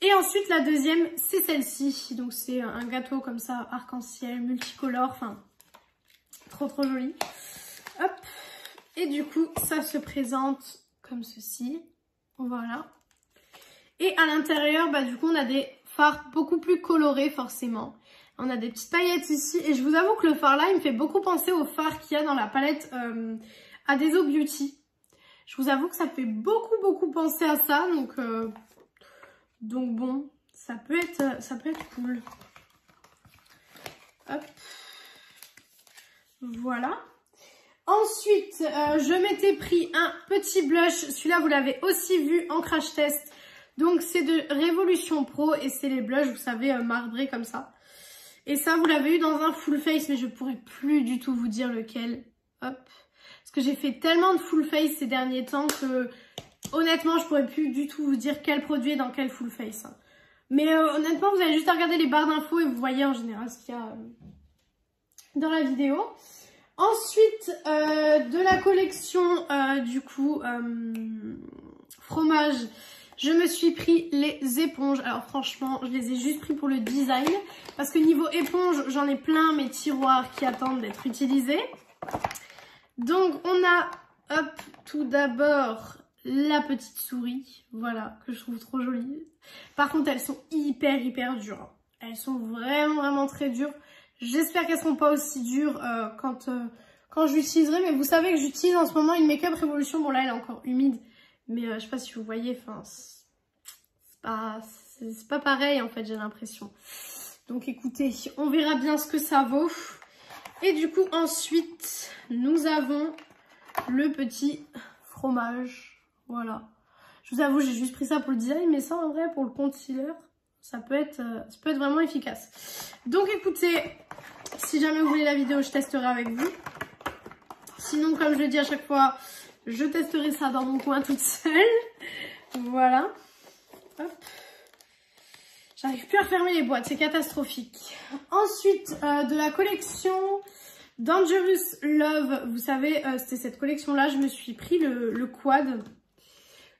Et ensuite, la deuxième, c'est celle-ci. Donc, c'est un gâteau comme ça, arc-en-ciel, multicolore. Enfin, trop joli. Hop. Et du coup, ça se présente comme ceci. Voilà. Et à l'intérieur, bah du coup, on a des fards beaucoup plus colorés, forcément. On a des petites paillettes ici. Et je vous avoue que le fard là, il me fait beaucoup penser au fard qu'il y a dans la palette Adeso Beauty. Je vous avoue que ça fait beaucoup penser à ça. Donc bon, ça peut être cool. Hop. Voilà. Ensuite, je m'étais pris un petit blush. Celui-là, vous l'avez aussi vu en crash test. Donc, c'est de Révolution Pro. Et c'est les blushs, vous savez, marbrés comme ça. Et ça, vous l'avez eu dans un full face. Mais je pourrais plus du tout vous dire lequel. Hop. Parce que j'ai fait tellement de full face ces derniers temps que... Honnêtement, je pourrais plus du tout vous dire quel produit est dans quel full face. Mais honnêtement, vous allez juste à regarder les barres d'infos. Et vous voyez en général ce qu'il y a dans la vidéo. Ensuite, de la collection, du coup, fromage, je me suis pris les éponges. Alors franchement, je les ai juste pris pour le design. Parce que niveau éponge, j'en ai plein mes tiroirs qui attendent d'être utilisés. Donc, on a, hop, tout d'abord, la petite souris. Voilà, que je trouve trop jolie. Par contre, elles sont hyper dures. Elles sont vraiment très dures. J'espère qu'elles seront pas aussi dures quand je l'utiliserai. Mais vous savez que j'utilise en ce moment une Make-up Révolution. Bon là, elle est encore humide. Mais je sais pas si vous voyez. Enfin, c'est pas pareil en fait, j'ai l'impression. Donc écoutez, on verra bien ce que ça vaut. Et du coup, ensuite, nous avons le petit fromage. Voilà. Je vous avoue, j'ai juste pris ça pour le design. Mais ça, en vrai, pour le concealer... Ça peut être vraiment efficace. Donc écoutez, si jamais vous voulez la vidéo, je testerai avec vous. Sinon, comme je le dis à chaque fois, je testerai ça dans mon coin toute seule. Voilà. Hop. J'arrive plus à fermer les boîtes, c'est catastrophique. Ensuite, de la collection Dangerous Love. Vous savez, c'était cette collection-là. Je me suis pris le quad.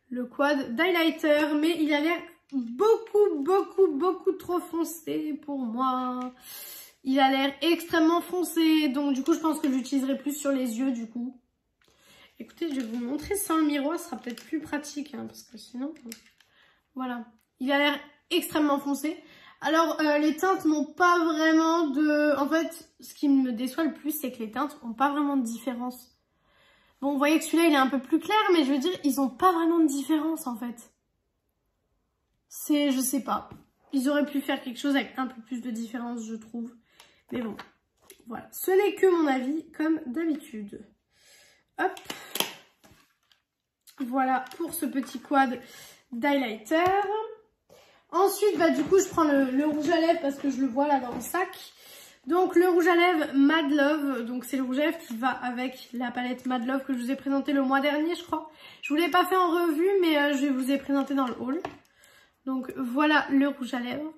Le quad d'highlighter. Mais il a l'air... beaucoup trop foncé pour moi. Il a l'air extrêmement foncé. Donc du coup je pense que j'utiliserai plus sur les yeux du coup. Écoutez, je vais vous montrer sans le miroir. Ce sera peut-être plus pratique hein, parce que sinon... Voilà. Il a l'air extrêmement foncé. Alors les teintes n'ont pas vraiment de... En fait, ce qui me déçoit le plus, c'est que les teintes n'ont pas vraiment de différence. Bon, vous voyez que celui-là il est un peu plus clair. Mais je veux dire, ils n'ont pas vraiment de différence en fait. Je sais pas. Ils auraient pu faire quelque chose avec un peu plus de différence, je trouve. Mais bon, voilà. Ce n'est que mon avis, comme d'habitude. Hop. Voilà pour ce petit quad d'highlighter. Ensuite, bah, du coup, je prends le rouge à lèvres parce que je le vois là dans le sac. Donc, le rouge à lèvres Mad Love. Donc, c'est le rouge à lèvres qui va avec la palette Mad Love que je vous ai présentée le mois dernier, je crois. Je vous l'ai pas fait en revue, mais je vous ai présenté dans le haul. Donc voilà le rouge à lèvres.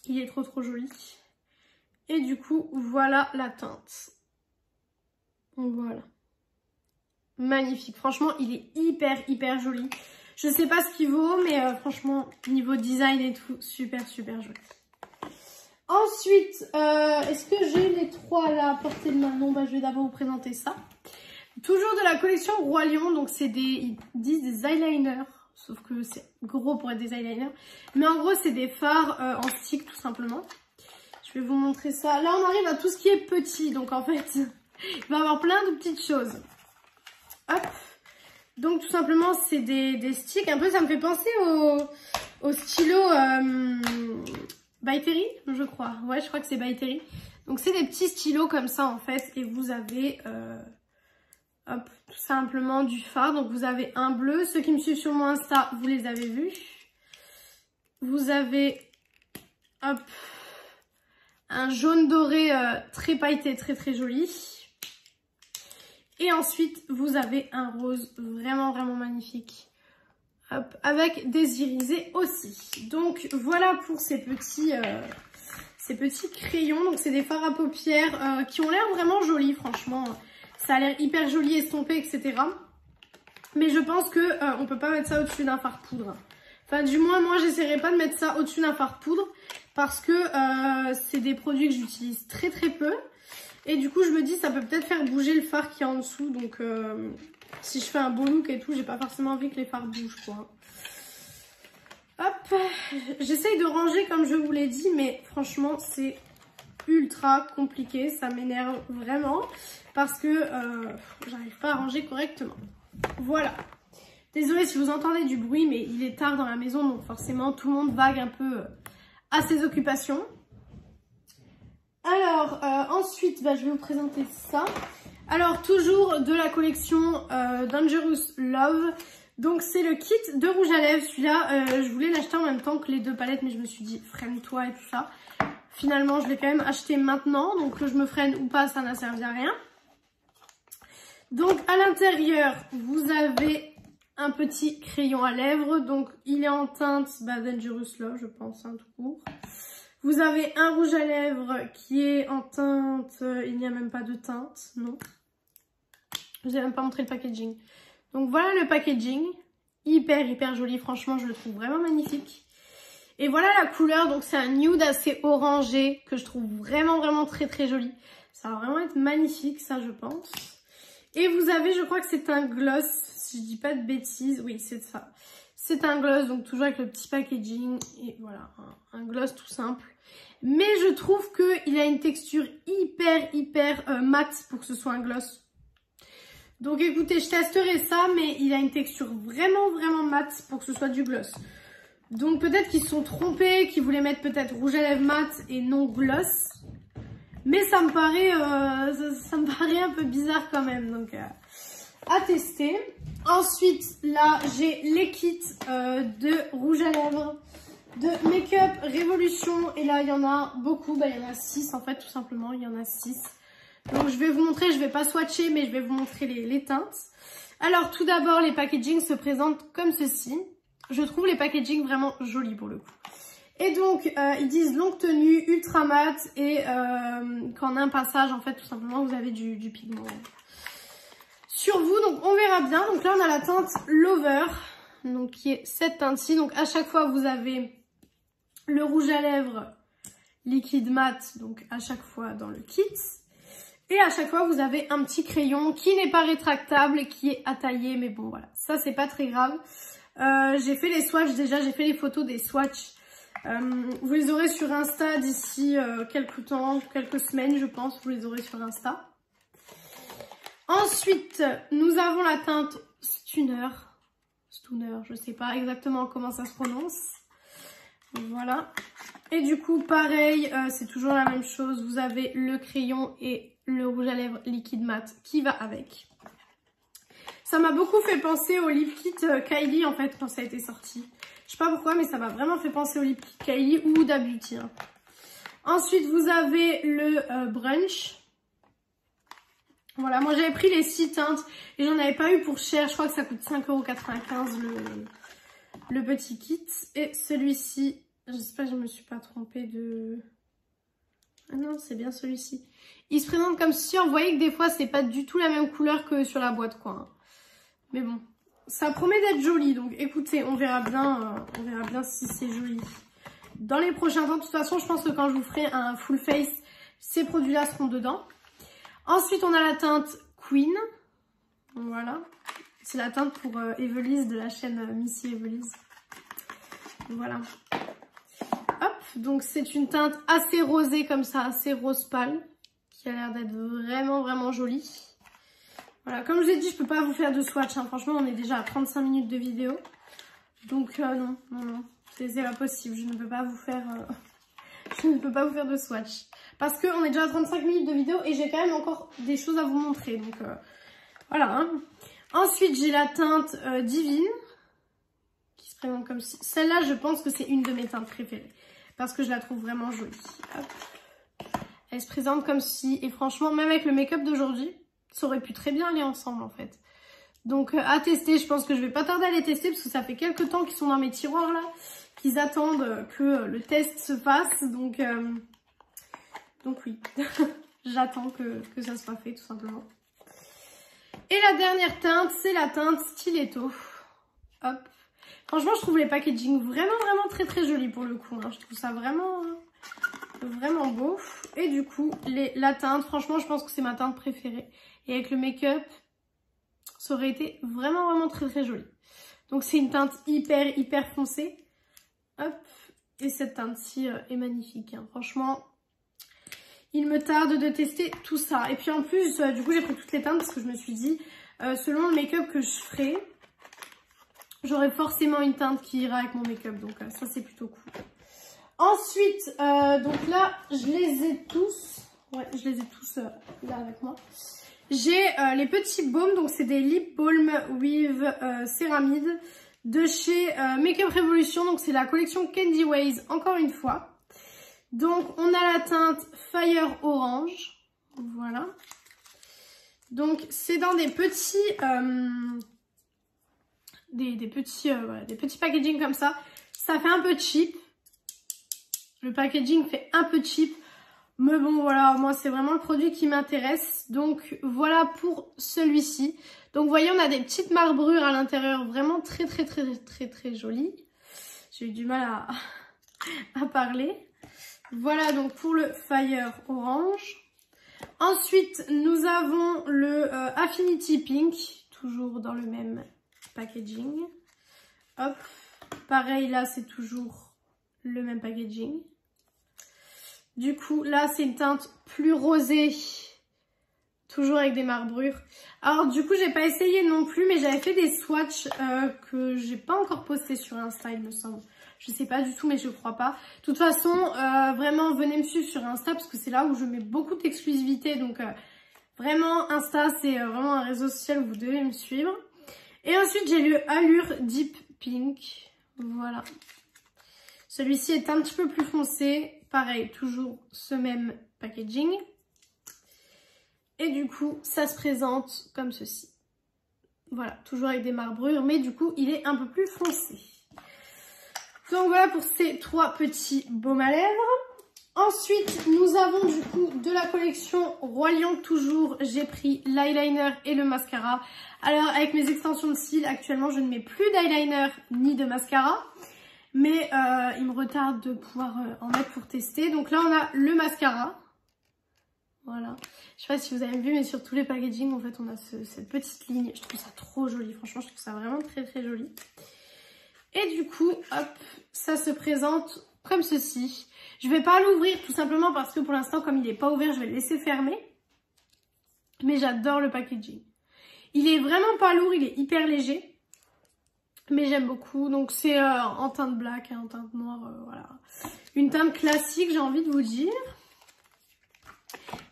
Il est trop joli. Et du coup, voilà la teinte. Voilà. Magnifique. Franchement, il est hyper joli. Je sais pas ce qu'il vaut, mais franchement, niveau design et tout, super super joli. Ensuite, est-ce que j'ai les 3 là à portée de main? Non, bah je vais d'abord vous présenter ça. Toujours de la collection Roi Lion, donc c'est ils disent des eyeliners, sauf que c'est gros pour être des eyeliners. Mais en gros, c'est des fards en stick tout simplement. Je vais vous montrer ça. Là, on arrive à tout ce qui est petit, donc en fait, il va y avoir plein de petites choses. Hop. Donc tout simplement, c'est des sticks. Un peu, ça me fait penser au stylo By Terry, je crois. Ouais, je crois que c'est By Terry. Donc c'est des petits stylos comme ça en fait, et vous avez... hop, tout simplement du fard. Donc vous avez un bleu. Ceux qui me suivent sur mon Insta, vous les avez vus. Vous avez hop, un jaune doré très pailleté, très très joli. Et ensuite, vous avez un rose vraiment vraiment magnifique. Hop, avec des irisés aussi. Donc voilà pour ces petits crayons. Donc c'est des fards à paupières qui ont l'air vraiment jolis, franchement. Ça a l'air hyper joli, estompé, etc. Mais je pense que on peut pas mettre ça au-dessus d'un fard poudre. Enfin, du moins, moi, j'essaierai pas de mettre ça au-dessus d'un fard poudre. Parce que c'est des produits que j'utilise très très peu. Et du coup, je me dis, ça peut peut-être faire bouger le fard qui est en dessous. Donc, si je fais un beau look et tout, j'ai pas forcément envie que les fards bougent, quoi. Hop, j'essaye de ranger comme je vous l'ai dit, mais franchement, c'est ultra compliqué. Ça m'énerve vraiment. Parce que j'arrive pas à ranger correctement. Voilà. Désolée si vous entendez du bruit, mais il est tard dans la maison, donc forcément tout le monde vague un peu à ses occupations. Alors, ensuite, bah, je vais vous présenter ça. Alors, toujours de la collection Dangerous Love. Donc, c'est le kit de rouge à lèvres. Celui-là, je voulais l'acheter en même temps que les 2 palettes, mais je me suis dit, freine-toi et tout ça. Finalement, je l'ai quand même acheté maintenant, donc que je me freine ou pas, ça n'a servi à rien. Donc à l'intérieur, vous avez un petit crayon à lèvres. Donc il est en teinte Dangerous Love, je pense, hein, tout court. Vous avez un rouge à lèvres qui est en teinte, il n'y a même pas de teinte, non. Je vous ai même pas montré le packaging. Donc voilà le packaging, hyper joli, franchement je le trouve vraiment magnifique. Et voilà la couleur, donc c'est un nude assez orangé que je trouve vraiment très joli. Ça va vraiment être magnifique, ça je pense. Et vous avez, je crois que c'est un gloss, si je dis pas de bêtises, oui c'est ça. C'est un gloss, donc toujours avec le petit packaging, et voilà, un gloss tout simple. Mais je trouve qu'il a une texture hyper mat pour que ce soit un gloss. Donc écoutez, je testerai ça, mais il a une texture vraiment mat pour que ce soit du gloss. Donc peut-être qu'ils se sont trompés, qu'ils voulaient mettre peut-être rouge à lèvres mat et non gloss. Mais ça me paraît un peu bizarre quand même, donc à tester. Ensuite, là, j'ai les kits de rouge à lèvres de Make Up Révolution. Et là, il y en a beaucoup, il y en a 6 en fait, tout simplement, il y en a 6. Donc je vais vous montrer, je vais pas swatcher, mais je vais vous montrer les teintes. Alors tout d'abord, les packagings se présentent comme ceci. Je trouve les packagings vraiment jolis pour le coup. Et donc, ils disent longue tenue, ultra mat et qu'en un passage, en fait, tout simplement, vous avez du pigment sur vous. Donc, on verra bien. Donc là, on a la teinte Lover, donc qui est cette teinte-ci. Donc, à chaque fois, vous avez le rouge à lèvres liquide mat, donc à chaque fois dans le kit. Et à chaque fois, vous avez un petit crayon qui n'est pas rétractable et qui est à tailler. Mais bon, voilà, ça, c'est pas très grave. J'ai fait les swatchs déjà, j'ai fait les photos des swatchs. Vous les aurez sur Insta d'ici quelques temps, quelques semaines je pense, vous les aurez sur Insta. Ensuite, nous avons la teinte Stunner, je sais pas exactement comment ça se prononce. Voilà. Et du coup, pareil, c'est toujours la même chose, vous avez le crayon et le rouge à lèvres liquide mat qui va avec. Ça m'a beaucoup fait penser au lip kit Kylie en fait quand ça a été sorti. Je sais pas pourquoi, mais ça m'a vraiment fait penser au lip kit Kylie ou Huda Beauty. Hein. Ensuite, vous avez le brunch. Voilà, moi j'avais pris les 6 teintes et j'en avais pas eu pour cher. Je crois que ça coûte 5,95 € le petit kit. Et celui-ci, j'espère que je me suis pas trompée de... Ah non, c'est bien celui-ci. Il se présente comme ceci. Vous voyez que des fois, c'est pas du tout la même couleur que sur la boîte, quoi. Hein. Mais bon, ça promet d'être joli. Donc écoutez, on verra bien si c'est joli. Dans les prochains temps, de toute façon, je pense que quand je vous ferai un full face, ces produits-là seront dedans. Ensuite, on a la teinte Queen. Voilà. C'est la teinte pour Evelise de la chaîne Missy Evelise. Voilà. Hop, donc c'est une teinte assez rosée comme ça, assez rose pâle, qui a l'air d'être vraiment jolie. Voilà, comme je vous ai dit, je peux pas vous faire de swatch, hein. Franchement, on est déjà à 35 minutes de vidéo. Donc non, c'est pas possible, je ne peux pas vous faire de swatch. Parce qu'on est déjà à 35 minutes de vidéo et j'ai quand même encore des choses à vous montrer. Donc voilà. Hein. Ensuite, j'ai la teinte Divine. Qui se présente comme ci. Celle-là, je pense que c'est une de mes teintes préférées. Parce que je la trouve vraiment jolie. Hop. Elle se présente comme ci. Et franchement, même avec le make-up d'aujourd'hui, ça aurait pu très bien aller ensemble en fait. Donc à tester, je pense que je vais pas tarder à les tester. Parce que ça fait quelques temps qu'ils sont dans mes tiroirs là. Qu'ils attendent que le test se fasse. Donc oui. J'attends que ça soit fait tout simplement. Et la dernière teinte, c'est la teinte Stiletto. Hop. Franchement, je trouve les packaging vraiment très jolis pour le coup. Hein. Je trouve ça vraiment beau. Et du coup, la teinte, franchement, je pense que c'est ma teinte préférée. Et avec le make-up, ça aurait été vraiment très joli. Donc, c'est une teinte hyper foncée. Hop. Et cette teinte-ci est magnifique. Hein. Franchement, il me tarde de tester tout ça. Et puis en plus, du coup, j'ai pris toutes les teintes parce que je me suis dit, selon le make-up que je ferai, j'aurai forcément une teinte qui ira avec mon make-up. Donc ça, c'est plutôt cool. Ensuite, donc là, je les ai tous. Ouais, je les ai tous là avec moi. J'ai les petits baumes. Donc c'est des Lip Balm with Céramide de chez Make Up Revolution. Donc c'est la collection Candy Ways, encore une fois. Donc, on a la teinte Fire Orange. Voilà. Donc, c'est dans des petits... des petits packaging comme ça. Ça fait un peu cheap. Le packaging fait un peu cheap. Mais bon, voilà, moi, c'est vraiment le produit qui m'intéresse. Donc, voilà pour celui-ci. Donc, vous voyez, on a des petites marbrures à l'intérieur. Vraiment très jolies. J'ai eu du mal à parler. Voilà donc pour le Fire Orange. Ensuite, nous avons le Affinity Pink, toujours dans le même packaging. Hop, pareil là c'est toujours le même packaging. Du coup là c'est une teinte plus rosée, toujours avec des marbrures. Alors du coup j'ai pas essayé non plus, mais j'avais fait des swatchs que j'ai pas encore postés sur Insta il me semble. Je sais pas du tout, mais je crois pas. De toute façon, vraiment, venez me suivre sur Insta parce que c'est là où je mets beaucoup d'exclusivité. Donc, vraiment, Insta, c'est vraiment un réseau social où vous devez me suivre. Et ensuite, j'ai le Allure Deep Pink. Voilà. Celui-ci est un petit peu plus foncé. Pareil, toujours ce même packaging. Et du coup, ça se présente comme ceci. Voilà, toujours avec des marbrures, mais du coup, il est un peu plus foncé. Donc voilà pour ces trois petits baumes à lèvres. Ensuite, nous avons du coup de la collection Roi Lion toujours. J'ai pris l'eyeliner et le mascara. Alors avec mes extensions de cils, actuellement je ne mets plus d'eyeliner ni de mascara. Mais il me retarde de pouvoir en mettre pour tester. Donc là on a le mascara. Voilà. Je sais pas si vous avez vu, mais sur tous les packaging en fait on a cette petite ligne. Je trouve ça trop joli. Franchement je trouve ça vraiment très joli. Et du coup, hop, ça se présente comme ceci. Je vais pas l'ouvrir tout simplement parce que pour l'instant, comme il n'est pas ouvert, je vais le laisser fermer. Mais j'adore le packaging. Il est vraiment pas lourd, il est hyper léger. Mais j'aime beaucoup. Donc c'est en teinte black, en teinte noire, voilà. Une teinte classique, j'ai envie de vous dire.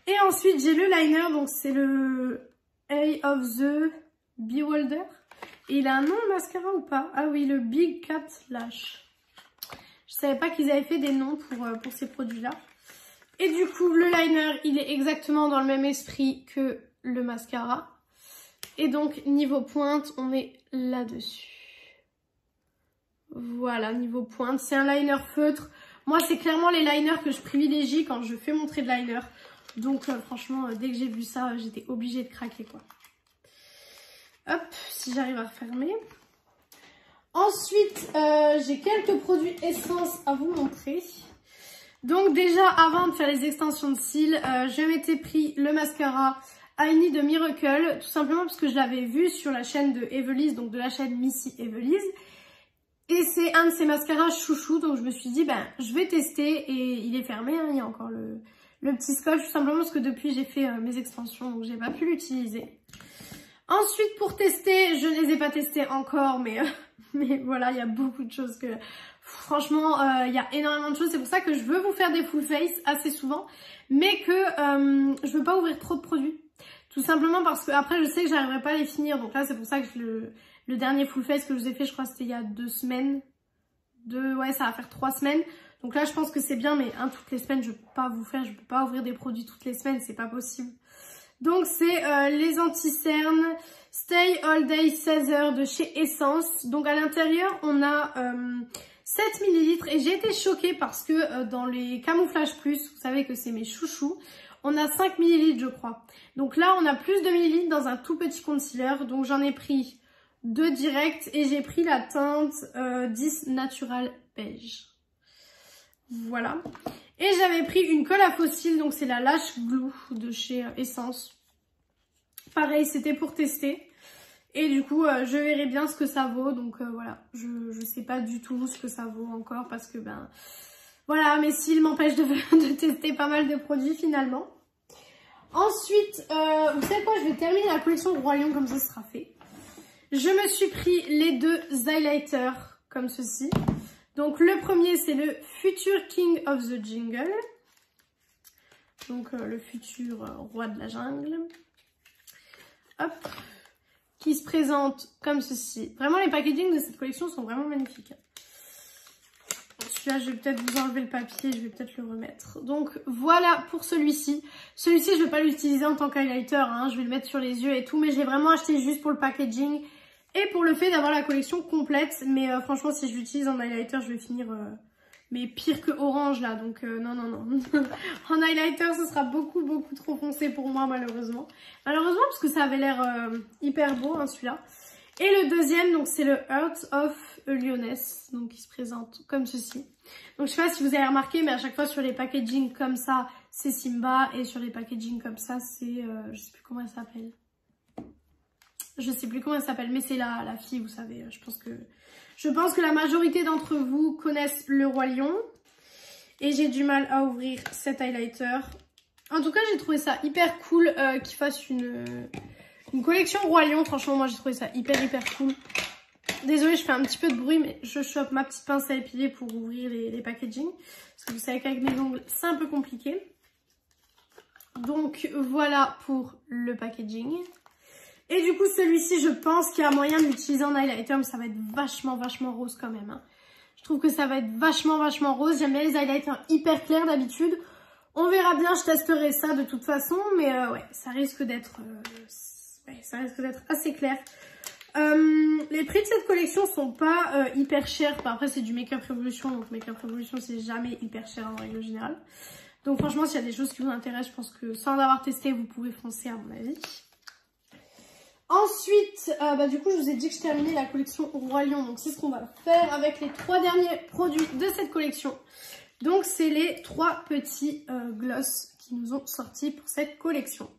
Et ensuite, j'ai le liner, donc c'est le Eye of the Beholder. Et il a un nom le mascara ou pas? Ah oui, le Big Cat Lash. Je savais pas qu'ils avaient fait des noms pour ces produits-là. Et du coup, le liner, il est exactement dans le même esprit que le mascara. Et donc, niveau pointe, on est là-dessus. Voilà, niveau pointe. C'est un liner feutre. Moi, c'est clairement les liners que je privilégie quand je fais mon trait de liner. Donc, franchement, dès que j'ai vu ça, j'étais obligée de craquer, quoi. Hop, si j'arrive à refermer. Ensuite, j'ai quelques produits essence à vous montrer. Donc déjà, avant de faire les extensions de cils, je m'étais pris le mascara Eye de Miracle, tout simplement parce que je l'avais vu sur la chaîne de Evelise, donc de la chaîne Missy Evelise. Et c'est un de ces mascaras chouchou, donc je me suis dit, ben, je vais tester, et il est fermé, hein, il y a encore le petit scotch, tout simplement parce que depuis j'ai fait mes extensions, donc j'ai pas pu l'utiliser. Ensuite, pour tester, je ne les ai pas testés encore, mais voilà, il y a beaucoup de choses que... Franchement, il y a énormément de choses, c'est pour ça que je veux vous faire des full face assez souvent, mais que je veux pas ouvrir trop de produits. Tout simplement parce que après je sais que j'arriverai pas à les finir, donc là c'est pour ça que le dernier full face que je vous ai fait, je crois que c'était il y a 2 semaines. Ouais, ça va faire 3 semaines. Donc là je pense que c'est bien, mais toutes les semaines je peux pas vous faire, je peux pas ouvrir des produits toutes les semaines, c'est pas possible. Donc c'est les anti-cernes Stay All Day 16 heures de chez Essence. Donc à l'intérieur on a 7 ml et j'ai été choquée parce que dans les Camouflage Plus, vous savez que c'est mes chouchous, on a 5 ml je crois. Donc là on a plus de millilitres dans un tout petit concealer. Donc j'en ai pris 2 directs et j'ai pris la teinte 10 Natural Beige. Voilà. Et j'avais pris une colle à faux cils, donc c'est la Lash Glue de chez Essence. Pareil, c'était pour tester. Et du coup, je verrai bien ce que ça vaut. Donc voilà, je sais pas du tout ce que ça vaut encore parce que ben... Voilà, mes cils m'empêchent de tester pas mal de produits finalement. Ensuite, vous savez quoi, je vais terminer la collection Roi Lion, comme ça ce sera fait. Je me suis pris les 2 highlighters comme ceci. Donc le premier c'est le Future King of the Jungle. Donc le futur roi de la jungle. Hop. Qui se présente comme ceci. Vraiment les packagings de cette collection sont vraiment magnifiques. Celui-là je vais peut-être vous enlever le papier, je vais peut-être le remettre. Donc voilà pour celui-ci. Celui-ci je vais pas l'utiliser en tant qu'highlighter, hein. Je vais le mettre sur les yeux et tout. Mais je l'ai vraiment acheté juste pour le packaging. Et pour le fait d'avoir la collection complète. Mais franchement si je l'utilise en highlighter je vais finir mais pire que orange là. Donc non. En highlighter ce sera beaucoup trop foncé pour moi malheureusement. Malheureusement parce que ça avait l'air hyper beau hein, celui-là. Et le deuxième donc c'est le Heart of a Lioness. Donc qui se présente comme ceci. Donc je sais pas si vous avez remarqué mais à chaque fois sur les packaging comme ça c'est Simba. Et sur les packaging comme ça c'est je sais plus comment elle s'appelle. Je sais plus comment elle s'appelle, mais c'est la fille, vous savez. Je pense que la majorité d'entre vous connaissent le Roi Lion. Et j'ai du mal à ouvrir cet highlighter. En tout cas, j'ai trouvé ça hyper cool qu'ils fassent une collection Roi Lion. Franchement, moi, j'ai trouvé ça hyper cool. Désolée, je fais un petit peu de bruit, mais je chope ma petite pince à épiler pour ouvrir les packaging. Parce que vous savez qu'avec mes ongles, c'est un peu compliqué. Donc, voilà pour le packaging. Et du coup, celui-ci, je pense qu'il y a moyen de l'utiliser en highlighter, mais ça va être vachement rose quand même. Hein. Je trouve que ça va être vachement rose. J'aime bien les highlighters hyper clairs d'habitude. On verra bien, je testerai ça de toute façon, mais ouais, ça risque d'être assez clair. Les prix de cette collection sont pas hyper chers. Enfin, après, c'est du Makeup Revolution, donc Makeup Revolution, c'est jamais hyper cher en règle générale. Donc franchement, s'il y a des choses qui vous intéressent, je pense que sans avoir testé, vous pouvez foncer à mon avis. Ensuite, du coup, je vous ai dit que je terminais la collection Roi Lion. Donc, c'est ce qu'on va faire avec les 3 derniers produits de cette collection. Donc, c'est les 3 petits gloss qui nous ont sortis pour cette collection.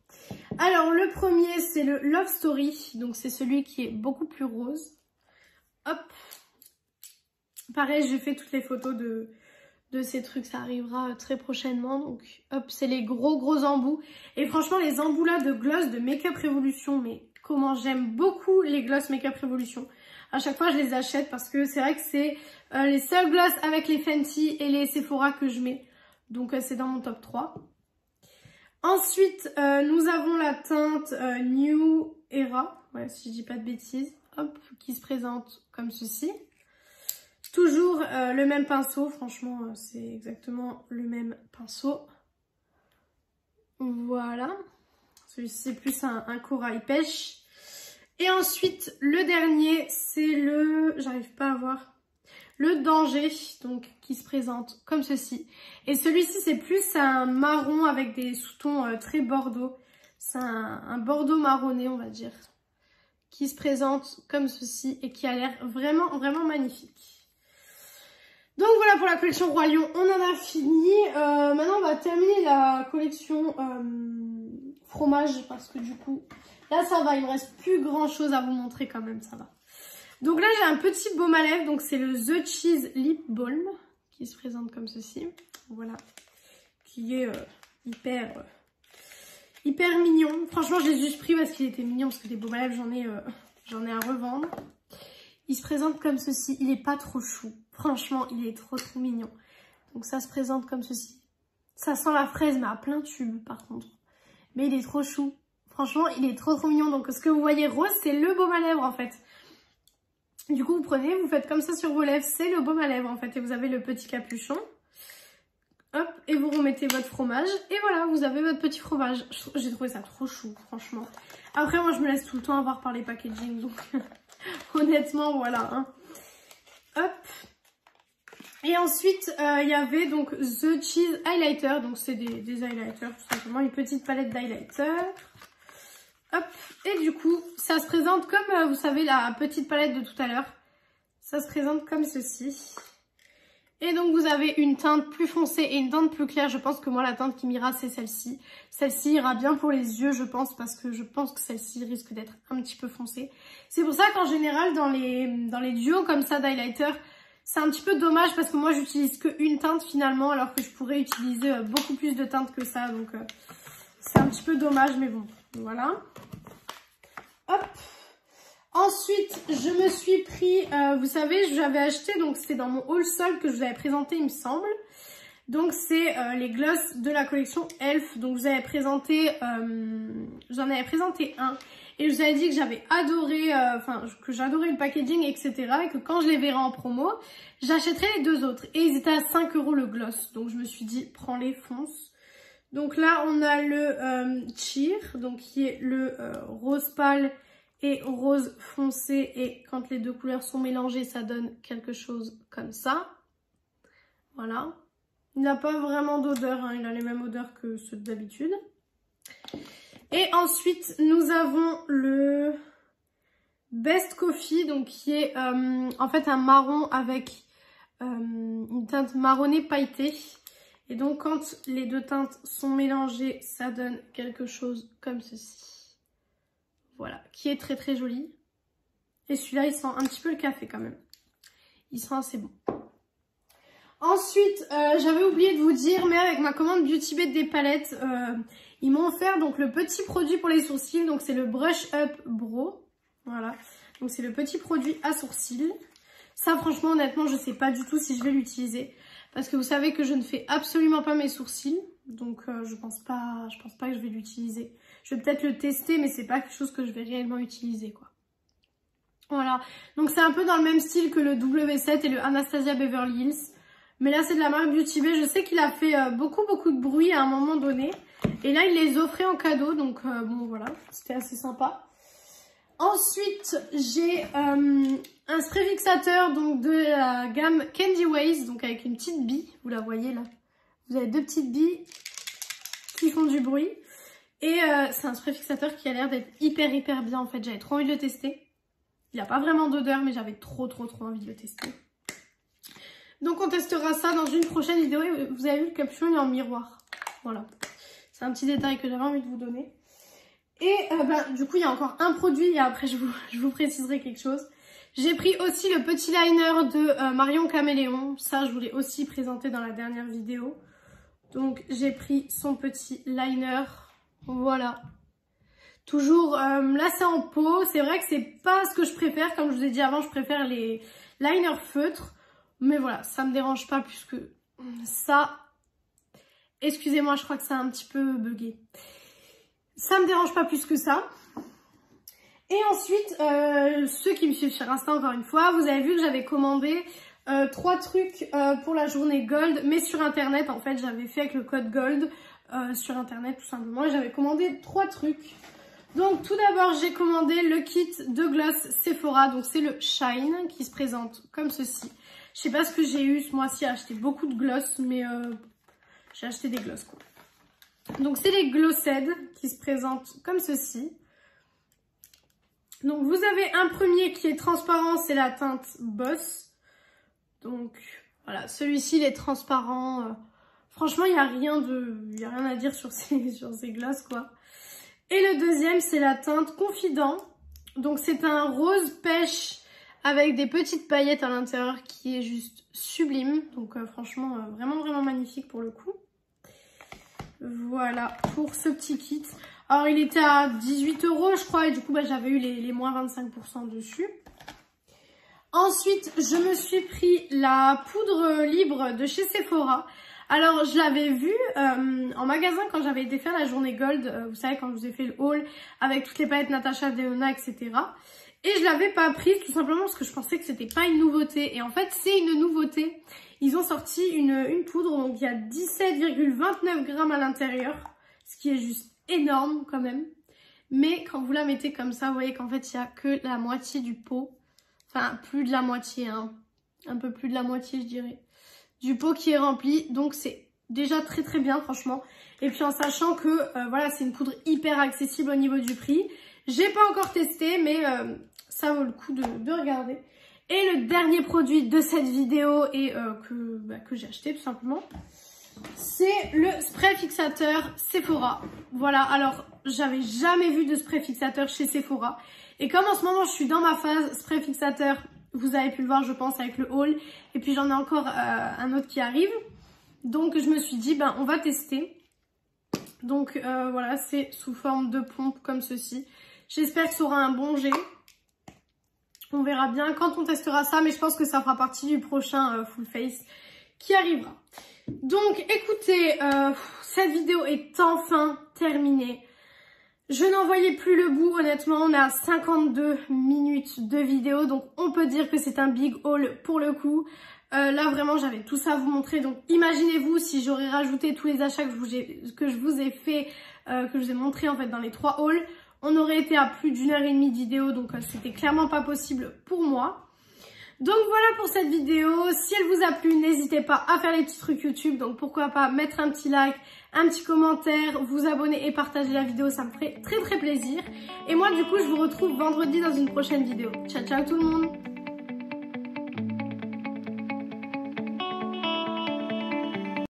Alors, le premier, c'est le Love Story. Donc, c'est celui qui est beaucoup plus rose. Hop. Pareil, j'ai fait toutes les photos de ces trucs. Ça arrivera très prochainement. Donc, hop, c'est les gros embouts. Et franchement, les embouts là de gloss de Makeup Revolution, mais... Comment j'aime beaucoup les gloss Makeup Revolution. À chaque fois, je les achète parce que c'est vrai que c'est les seuls gloss avec les Fenty et les Sephora que je mets. Donc, c'est dans mon top 3. Ensuite, nous avons la teinte New Era. Ouais, si je dis pas de bêtises. Hop, qui se présente comme ceci. Toujours le même pinceau. Franchement, c'est exactement le même pinceau. Voilà. Celui-ci, c'est plus un corail pêche. Et ensuite, le dernier, c'est le... J'arrive pas à voir. Le Danger, donc, qui se présente comme ceci. Et celui-ci, c'est plus un marron avec des sous-tons très bordeaux. C'est un bordeaux marronné, on va dire. qui se présente comme ceci et qui a l'air vraiment, vraiment magnifique. Donc voilà pour la collection Roi Lion, on en a fini. Maintenant on va terminer la collection fromage parce que du coup, là ça va, il me reste plus grand chose à vous montrer quand même, ça va. Donc là j'ai un petit baume à lèvres, donc c'est le The Cheese Lip Balm qui se présente comme ceci. Voilà, qui est hyper mignon. Franchement je l'ai juste pris parce qu'il était mignon, parce que les baumes à lèvres j'en ai à revendre. Il se présente comme ceci, il est pas trop chou. Franchement, il est trop mignon. Donc ça se présente comme ceci. Ça sent la fraise, mais à plein tube par contre. Mais il est trop chou. Franchement, il est trop mignon. Donc ce que vous voyez rose, c'est le baume à lèvres en fait. Du coup, vous prenez, vous faites comme ça sur vos lèvres, c'est le baume à lèvres en fait. Et vous avez le petit capuchon. Hop, et vous remettez votre fromage. Et voilà, vous avez votre petit fromage. J'ai trouvé ça trop chou, franchement. Après, moi, je me laisse tout le temps avoir par les packaging. Donc, honnêtement, voilà. Hein. Hop. Et ensuite, il y avait donc The Cheese Highlighter. Donc, c'est des highlighters, tout simplement. Une petite palette d'highlighter. Hop. Et du coup, ça se présente comme, vous savez, la petite palette de tout à l'heure. Ça se présente comme ceci. Et donc, vous avez une teinte plus foncée et une teinte plus claire. Je pense que moi, la teinte qui m'ira, c'est celle-ci. Celle-ci ira bien pour les yeux, je pense, parce que je pense que celle-ci risque d'être un petit peu foncée. C'est pour ça qu'en général, dans les duos comme ça d'highlighter, c'est un petit peu dommage parce que moi, j'utilise qu'une teinte finalement, alors que je pourrais utiliser beaucoup plus de teintes que ça. Donc, c'est un petit peu dommage, mais bon, voilà. Hop. Ensuite, je me suis pris, vous savez, j'avais acheté, donc c'était dans mon haul solde que je vous avais présenté, il me semble. Donc c'est les gloss de la collection Elf. Donc j'en avais présenté un. Et je vous avais dit que j'avais adoré, que j'adorais le packaging, etc. Et que quand je les verrais en promo, j'achèterais les deux autres. Et ils étaient à 5 € le gloss. Donc je me suis dit, prends-les, fonce. Donc là, on a le Cheer, donc qui est le rose pâle et rose foncé, et quand les deux couleurs sont mélangées, ça donne quelque chose comme ça. Voilà. Il n'a pas vraiment d'odeur, hein, il a les mêmes odeurs que ceux d'habitude. Et ensuite, nous avons le Best Coffee, donc qui est en fait un marron avec une teinte marronnée pailletée. Et donc, quand les deux teintes sont mélangées, ça donne quelque chose comme ceci. Voilà, qui est très joli. Et celui-là, il sent un petit peu le café quand même. Il sent assez bon. Ensuite, j'avais oublié de vous dire, mais avec ma commande Beauty Bay des palettes, ils m'ont offert donc le petit produit pour les sourcils. Donc c'est le Brush Up Brow. Voilà, donc c'est le petit produit à sourcils. Ça, franchement, honnêtement, je ne sais pas du tout si je vais l'utiliser. Parce que vous savez que je ne fais absolument pas mes sourcils. Donc je pense pas que je vais l'utiliser. Je vais peut-être le tester, mais c'est pas quelque chose que je vais réellement utiliser, quoi. Voilà. Donc c'est un peu dans le même style que le W7 et le Anastasia Beverly Hills. Mais là c'est de la marque Beauty Bay. Je sais qu'il a fait beaucoup de bruit à un moment donné. Et là il les offrait en cadeau. Donc bon voilà, c'était assez sympa. Ensuite, j'ai un spray fixateur donc de la gamme Candy Ways, donc avec une petite bille, vous la voyez là. Vous avez deux petites billes qui font du bruit. Et c'est un spray fixateur qui a l'air d'être hyper bien en fait. J'avais trop envie de le tester. Il n'a pas vraiment d'odeur, mais j'avais trop envie de le tester. Donc on testera ça dans une prochaine vidéo. Et vous avez vu, le capuchon il est en miroir. Voilà. C'est un petit détail que j'avais envie de vous donner. Et du coup, il y a encore un produit et après, je vous préciserai quelque chose. J'ai pris aussi le petit liner de Marion Caméléon. Ça, je vous l'ai aussi présenté dans la dernière vidéo. Donc, j'ai pris son petit liner. Voilà. Toujours, là, c'est en peau. C'est vrai que c'est pas ce que je préfère. Comme je vous ai dit avant, je préfère les liners feutres. Mais voilà, ça me dérange pas plus que ça. Excusez-moi, je crois que ça a un petit peu bugué. Ça me dérange pas plus que ça. Et ensuite, ceux qui me suivent sur Insta encore une fois, vous avez vu que j'avais commandé 3 trucs pour la journée Gold, mais sur internet. En fait, j'avais fait avec le code Gold sur internet tout simplement. Et j'avais commandé 3 trucs. Donc tout d'abord, j'ai commandé le kit de gloss Sephora. Donc c'est le Shine qui se présente comme ceci. Je sais pas ce que j'ai eu ce mois-ci à acheter beaucoup de gloss, mais j'ai acheté des gloss quoi. Donc c'est les Glossed qui se présentent comme ceci. Donc vous avez un premier qui est transparent, c'est la teinte Boss. Donc voilà, celui-ci il est transparent. Franchement, il n'y a rien à dire sur ces glosses quoi. Et le deuxième, c'est la teinte Confident. Donc c'est un rose pêche avec des petites paillettes à l'intérieur qui est juste sublime. Donc franchement, vraiment magnifique pour le coup. Voilà pour ce petit kit. Alors il était à 18 € je crois et du coup j'avais eu les moins 25% dessus. Ensuite, je me suis pris la poudre libre de chez Sephora. Alors, je l'avais vue en magasin quand j'avais été faire la journée Gold. Vous savez, quand je vous ai fait le haul avec toutes les palettes Natasha Denona, etc. Et je l'avais pas prise tout simplement parce que je pensais que c'était pas une nouveauté. Et en fait, c'est une nouveauté. Ils ont sorti une poudre, donc il y a 17,29 grammes à l'intérieur. Ce qui est juste énorme quand même. Mais quand vous la mettez comme ça, vous voyez qu'en fait, il n'y a que la moitié du pot. Enfin, plus de la moitié, hein. Un peu plus de la moitié, je dirais. Du pot qui est rempli. Donc, c'est déjà très bien, franchement. Et puis, en sachant que, voilà, c'est une poudre hyper accessible au niveau du prix. J'ai pas encore testé, mais ça vaut le coup de regarder. Et le dernier produit de cette vidéo et que j'ai acheté, tout simplement, c'est le spray fixateur Sephora. Voilà, alors, j'avais jamais vu de spray fixateur chez Sephora. Et comme en ce moment, je suis dans ma phase spray fixateur, vous avez pu le voir, je pense, avec le haul. Et puis, j'en ai encore un autre qui arrive. Donc, je me suis dit, on va tester. Donc, voilà, c'est sous forme de pompe comme ceci. J'espère que ça aura un bon jet. On verra bien quand on testera ça. Mais je pense que ça fera partie du prochain full face qui arrivera. Donc, écoutez, cette vidéo est enfin terminée. Je n'en voyais plus le bout, honnêtement, on est à 52 minutes de vidéo, donc on peut dire que c'est un big haul pour le coup. Là, vraiment, j'avais tout ça à vous montrer, donc imaginez-vous si j'aurais rajouté tous les achats que je vous ai fait, que je vous ai montré en fait dans les 3 hauls, on aurait été à plus d'1h30 de vidéo, donc c'était clairement pas possible pour moi. Donc voilà pour cette vidéo, si elle vous a plu, n'hésitez pas à faire les petits trucs YouTube, donc pourquoi pas mettre un petit like, un petit commentaire, vous abonner et partager la vidéo, ça me ferait très plaisir. Et moi du coup je vous retrouve vendredi dans une prochaine vidéo. Ciao ciao tout le monde!